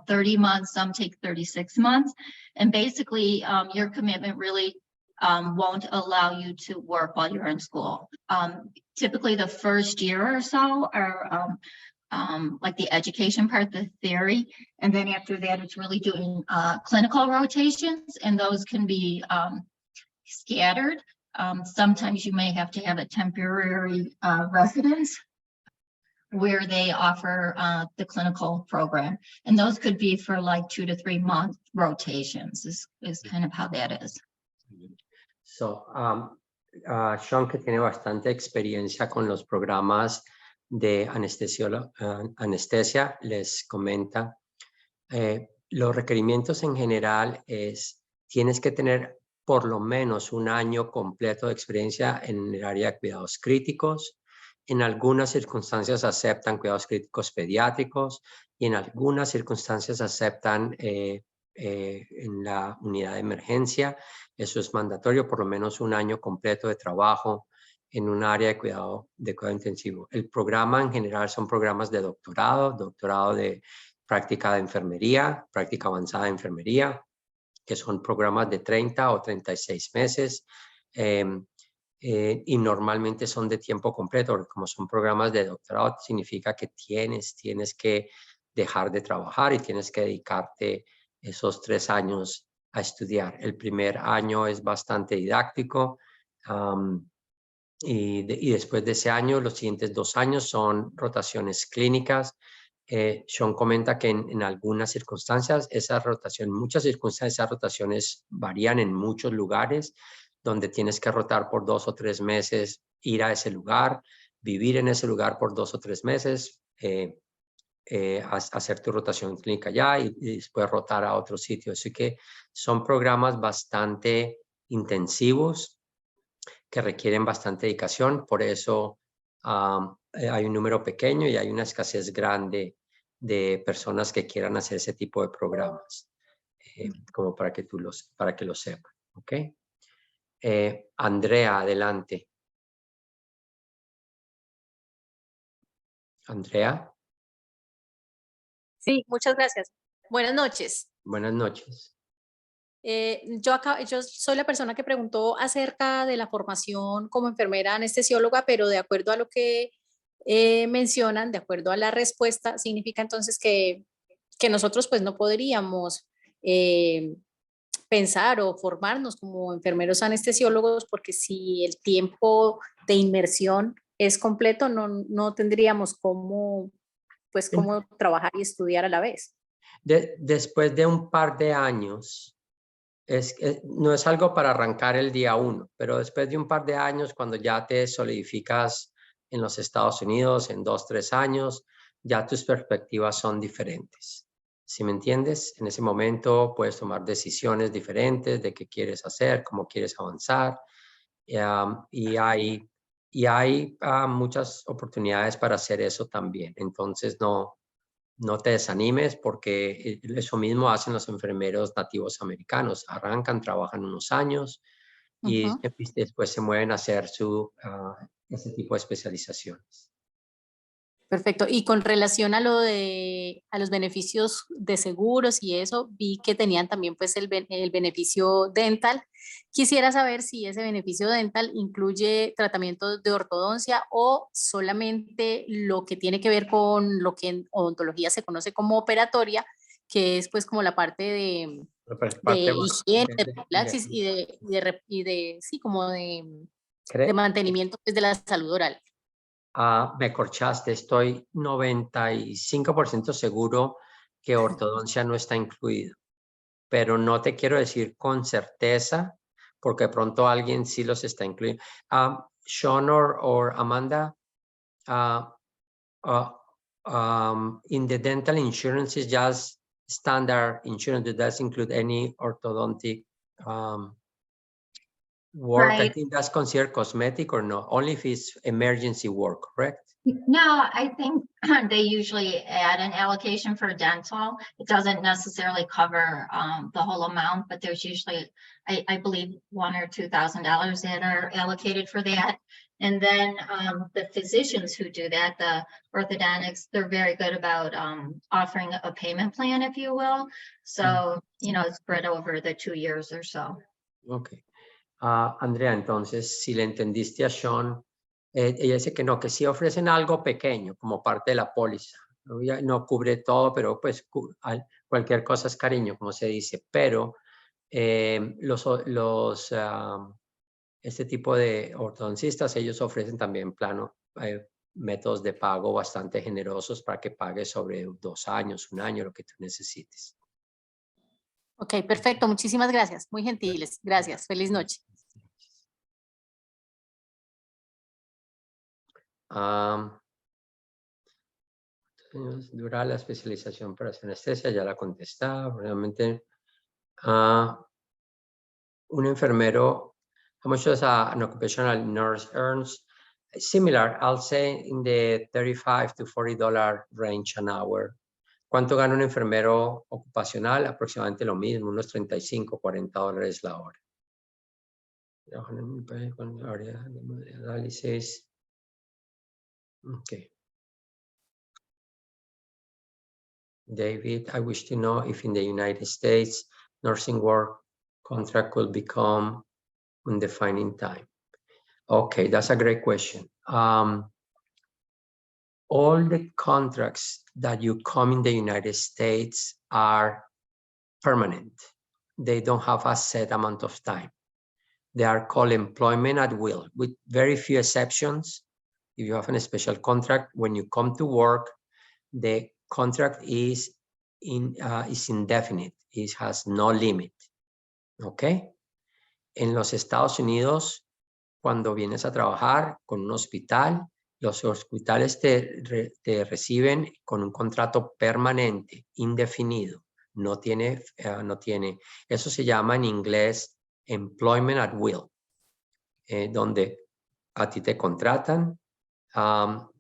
30 months, some take 36 months. And basically your commitment really won't allow you to work while you're in school. Typically the first year or so are like the education part, the theory, and then after that it's really doing clinical rotations, and those can be scattered. Sometimes you may have to have a temporary residence where they offer the clinical program, and those could be for like 2 to 3 month rotations is kind of how that is. So Sean, que tiene bastante experiencia con los programas de anestesia, les comenta, los requerimientos en general es, tienes que tener por lo menos 1 año completo de experiencia en el área de cuidados críticos. En algunas circunstancias aceptan cuidados críticos pediátricos y en algunas circunstancias aceptan en la unidad de emergencia. Eso es mandatorio, por lo menos 1 año completo de trabajo en un área de cuidado intensivo. El programa en general son programas de doctorado de práctica de enfermería, práctica avanzada de enfermería, que son programas de 30 o 36 meses y normalmente son de tiempo completo, porque como son programas de doctorado significa que tienes que dejar de trabajar y tienes que dedicarte esos 3 años a estudiar. El primer año es bastante didáctico, y después de ese año, los siguientes 2 años son rotaciones clínicas. Sean comenta que en algunas circunstancias, muchas circunstancias, esas rotaciones varían en muchos lugares, donde tienes que rotar por 2 o 3 meses, ir a ese lugar, vivir en ese lugar por 2 o 3 meses, hacer tu rotación clínica allá y después rotar a otro sitio. Así que son programas bastante intensivos, que requieren bastante dedicación, por eso hay un número pequeño y hay una escasez grande de personas que quieran hacer ese tipo de programas, como para que lo sepan, ¿ok? Andrea, adelante. Andrea. Sí, muchas gracias. Buenas noches. Buenas noches. Yo soy la persona que preguntó acerca de la formación como enfermera anestesióloga, pero de acuerdo a lo que mencionan, de acuerdo a la respuesta, significa entonces que nosotros pues no podríamos pensar o formarnos como enfermeros anestesiólogos, porque si el tiempo de inmersión es completo, no tendríamos cómo trabajar y estudiar a la vez. Después de un par de años, no es algo para arrancar el día 1, pero después de un par de años, cuando ya te solidificas en los Estados Unidos, en 2, 3 años, ya tus perspectivas son diferentes. ¿Sí me entiendes? En ese momento puedes tomar decisiones diferentes de qué quieres hacer, cómo quieres avanzar, y hay muchas oportunidades para hacer eso también. Entonces no te desanimes, porque eso mismo hacen los enfermeros nativos americanos. Arrancan, trabajan unos años y después se mueven a hacer ese tipo de especializaciones. Perfecto. Y con relación a lo de a los beneficios de seguros y eso, vi que tenían también pues el beneficio dental. Quisiera saber si ese beneficio dental incluye tratamientos de ortodoncia o solamente lo que tiene que ver con lo que en odontología se conoce como operatoria, que es pues como la parte de Parte higiene, de profilaxis sí, como de ¿cree? mantenimiento pues, de la salud oral. Me corchaste, estoy 95% seguro que ortodoncia no está incluido, pero no te quiero decir con certeza, porque de pronto alguien sí los está incluyendo. Sean or Amanda, in the dental insurance is just standard insurance. It does include any orthodontic work. I Right. think that's considered cosmetic or no, only if it's emergency work, correct? No, I think they usually add an allocation for dental. It doesn't necessarily cover the whole amount, but there's usually, I believe, $1,000 or $2,000 that are allocated for that. And then the physicians who do that, the orthodontics, they're very good about offering a payment plan, if you will. So, you know, it's spread over the 2 years or so. Okay. Andrea, entonces, si le entendiste a Sean, ella dice que no, que sí ofrecen algo pequeño como parte de la póliza. No cubre todo, pero pues cualquier cosa es cariño, como se dice. Pero este tipo de ortodoncistas, ellos ofrecen también métodos de pago bastante generosos para que pagues sobre 2 años, 1 año, lo que tú necesites. Ok, perfecto. Muchísimas gracias. Muy gentiles. Gracias. Feliz noche. Dura la especialización para hacer anestesia, ya la contestaba. Realmente, un enfermero, how much does an occupational nurse earns? Similar, I'll say in the $35 to $40 range an hour. ¿Cuánto gana un enfermero ocupacional? Aproximadamente lo mismo, unos $35, $40 la hora. Análisis. Okay. David, I wish to know if in the United States, nursing work contract will become undefined in time. Okay, that's a great question. All the contracts that you come in the United States are permanent. They don't have a set amount of time. They are called employment at will, with very few exceptions. If you have a special contract, when you come to work, the contract is indefinite. It has no limit. Okay? En los Estados Unidos, cuando vienes a trabajar con un hospital, los hospitales te reciben con un contrato permanente, indefinido. No tiene, eso se llama en inglés employment at will, donde a ti te contratan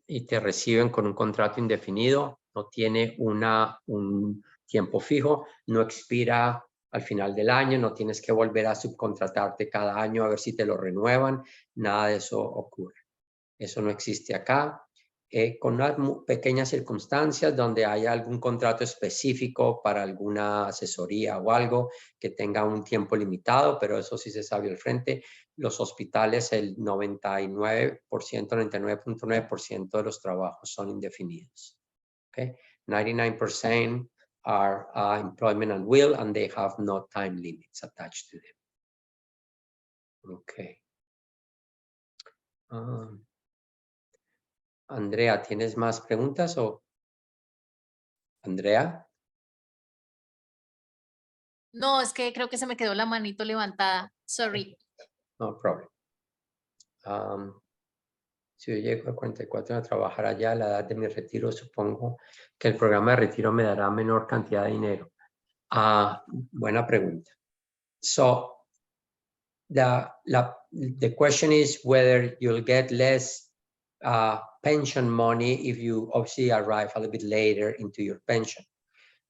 y te reciben con un contrato indefinido, no tiene un tiempo fijo, no expira al final del año, no tienes que volver a subcontratarte cada año a ver si te lo renuevan, nada de eso ocurre. Eso no existe acá. Con unas pequeñas circunstancias donde haya algún contrato específico para alguna asesoría o algo que tenga un tiempo limitado, pero eso sí se sabe al frente. Los hospitales, el 99%, 99.9% de los trabajos son indefinidos. Okay? 99% are employment at will and they have no time limits attached to them. Okay. Andrea, ¿tienes más preguntas o? Andrea? No, es que creo que se me quedó la manito levantada. Sorry. No problem. Si yo llego a 44 a trabajar allá a la edad de mi retiro, supongo que el programa de retiro me dará menor cantidad de dinero. Buena pregunta. So, the question is whether you'll get less pension money if you obviously arrive a little bit later into your pension.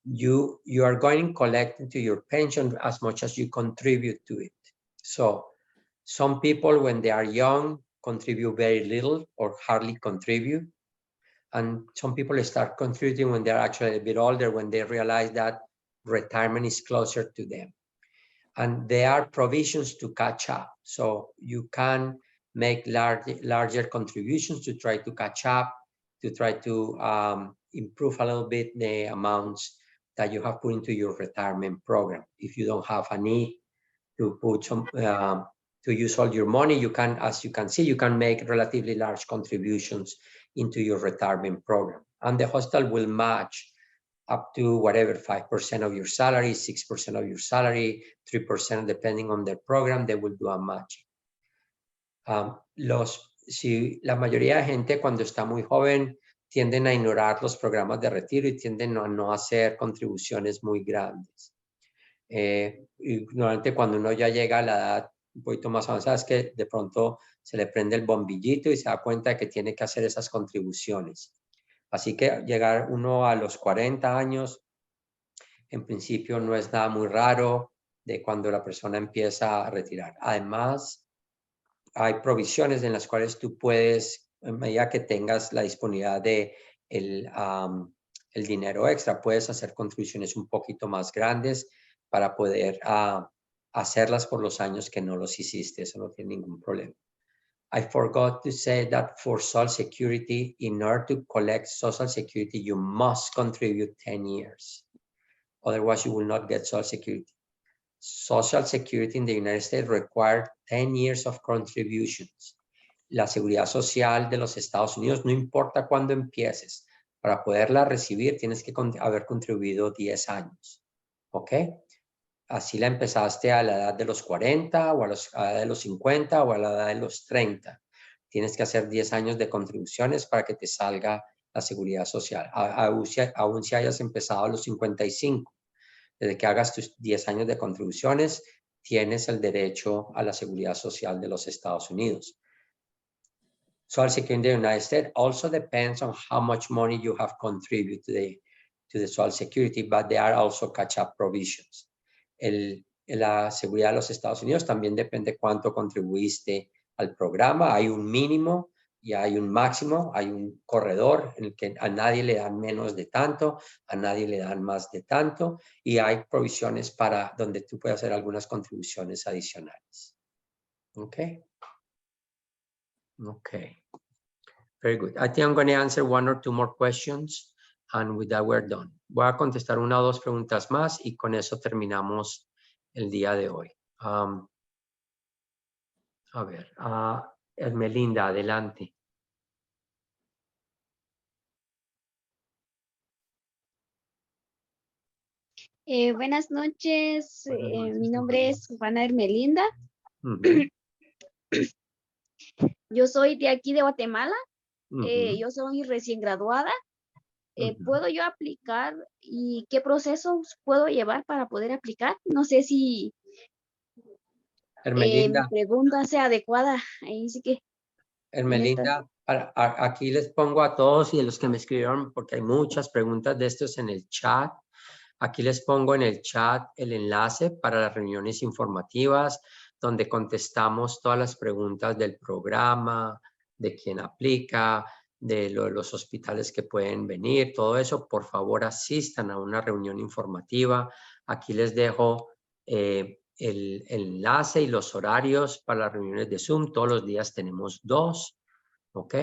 You are going to collect into your pension as much as you contribute to it. So some people, when they are young, contribute very little or hardly contribute. And some people start contributing when they're actually a bit older, when they realize that retirement is closer to them. And there are provisions to catch up. So you can make larger contributions to try to catch up, to try to improve a little bit the amounts that you have put into your retirement program. If you don't have a need to put some, to use all your money, you can, as you can see, you can make relatively large contributions into your retirement program. And the hospital will match up to whatever, 5% of your salary, 6% of your salary, 3% depending on their program, they will do a match. Si la mayoría de gente cuando está muy joven tienden a ignorar los programas de retiro y tienden a no hacer contribuciones muy grandes. Y normalmente cuando uno ya llega a la edad un poquito más avanzada es que de pronto se le prende el bombillito y se da cuenta de que tiene que hacer esas contribuciones. Así que llegar uno a los 40 años, en principio no es nada muy raro de cuando la persona empieza a retirar. Además, hay provisiones en las cuales tú puedes, en medida que tengas la disponibilidad de el dinero extra, puedes hacer contribuciones un poquito más grandes para poder hacerlas por los años que no los hiciste. Eso no tiene ningún problema. I forgot to say that for Social Security, in order to collect Social Security, you must contribute 10 years. Otherwise, you will not get Social Security. Social Security in the United States requires 10 years of contributions. La seguridad social de los Estados Unidos, no importa cuándo empieces, para poderla recibir tienes que haber contribuido 10 años. ¿Ok? Así la empezaste a la edad de los 40 o a la edad de los 50 o a la edad de los 30. Tienes que hacer 10 años de contribuciones para que te salga la seguridad social. Aún si hayas empezado a los 55. Desde que hagas tus 10 años de contribuciones, tienes el derecho a la seguridad social de los Estados Unidos. Social Security in the United States also depends on how much money you have contributed to the Social Security, but there are also catch-up provisions. La seguridad de los Estados Unidos también depende cuánto contribuiste al programa. Hay un mínimo y hay un máximo, hay un corredor en el que a nadie le dan menos de tanto, a nadie le dan más de tanto, y hay provisiones para donde tú puedes hacer algunas contribuciones adicionales. Okay. Okay. Very good. I think I'm going to answer one or two more questions, and with that we're done. Voy a contestar una o dos preguntas más y con eso terminamos el día de hoy. A ver, Ermelinda, adelante. Buenas noches, mi nombre es Juana Ermelinda. Yo soy de aquí de Guatemala, yo soy recién graduada. ¿Puedo yo aplicar y qué procesos puedo llevar para poder aplicar? No sé si mi pregunta sea adecuada. Ahí sí que. Ermelinda, aquí les pongo a todos y a los que me escribieron, porque hay muchas preguntas de estos en el chat. Aquí les pongo en el chat el enlace para las reuniones informativas, donde contestamos todas las preguntas del programa, de quién aplica, de los hospitales que pueden venir, todo eso. Por favor, asistan a una reunión informativa. Aquí les dejo el enlace y los horarios para las reuniones de Zoom. Todos los días tenemos 2, ¿ok?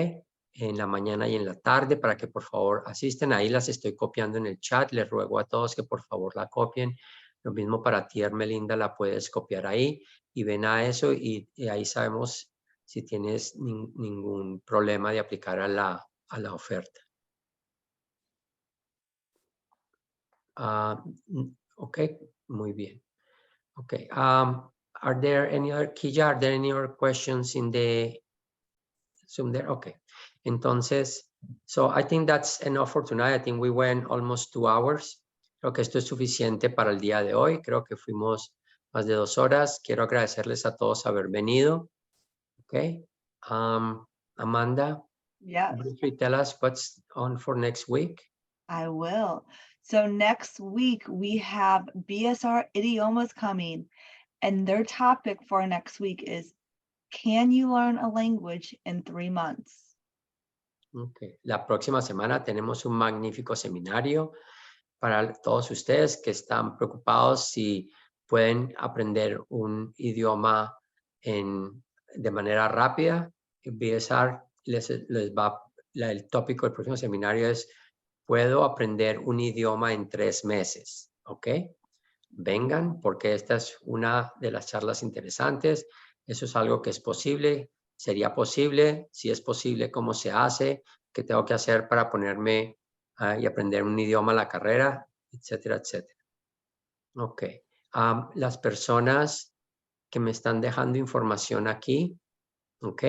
En la mañana y en la tarde, para que por favor asisten. Ahí las estoy copiando en el chat. Les ruego a todos que por favor la copien. Lo mismo para ti, Ermelinda, la puedes copiar ahí y ven a eso y ahí sabemos si tienes ningún problema de aplicar a la oferta. Ok, muy bien. Ok, are there any other, Killa, are there any other questions in the Zoom there? Okay. Entonces, so I think that's enough for tonight. I think we went almost 2 hours. Creo que esto es suficiente para el día de hoy. Creo que fuimos más de 2 horas. Quiero agradecerles a todos haber venido. Okay. Amanda, yes. Briefly tell us what's on for next week. I will. So next week we have BSR Idiomas coming, and their topic for next week is, can you learn a language in 3 months? Okay. La próxima semana tenemos un magnífico seminario para todos ustedes que están preocupados si pueden aprender un idioma de manera rápida. BSR el tópico del próximo seminario es ¿puedo aprender un idioma en 3 meses? ¿Ok? Vengan porque esta es una de las charlas interesantes. Eso es algo que es posible. ¿Sería posible? Si es posible, ¿cómo se hace? ¿Qué tengo que hacer para ponerme y aprender un idioma a la carrera? Etcétera, etcétera. Ok. Las personas que me están dejando información aquí, ok.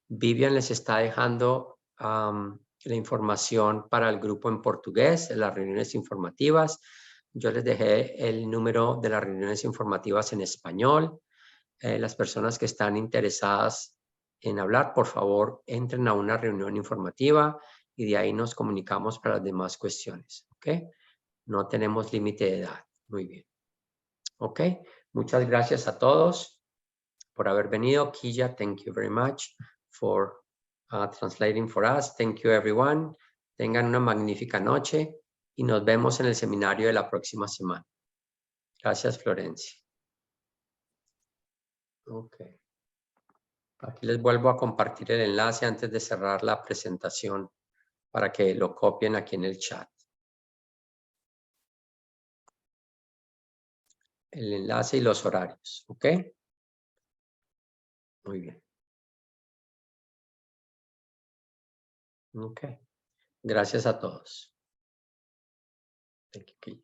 Vivian les está dejando la información para el grupo en portugués, en las reuniones informativas. Yo les dejé el número de las reuniones informativas en español. Las personas que están interesadas en hablar, por favor, entren a una reunión informativa y de ahí nos comunicamos para las demás cuestiones. ¿Ok? No tenemos límite de edad. Muy bien. ¿Ok? Muchas gracias a todos por haber venido. Killa, thank you very much for translating for us. Thank you, everyone. Tengan una magnífica noche y nos vemos en el seminario de la próxima semana. Gracias, Florencia. Ok. Aquí les vuelvo a compartir el enlace antes de cerrar la presentación para que lo copien aquí en el chat. El enlace y los horarios, ¿ok? Muy bien. Ok. Gracias a todos. Thank you.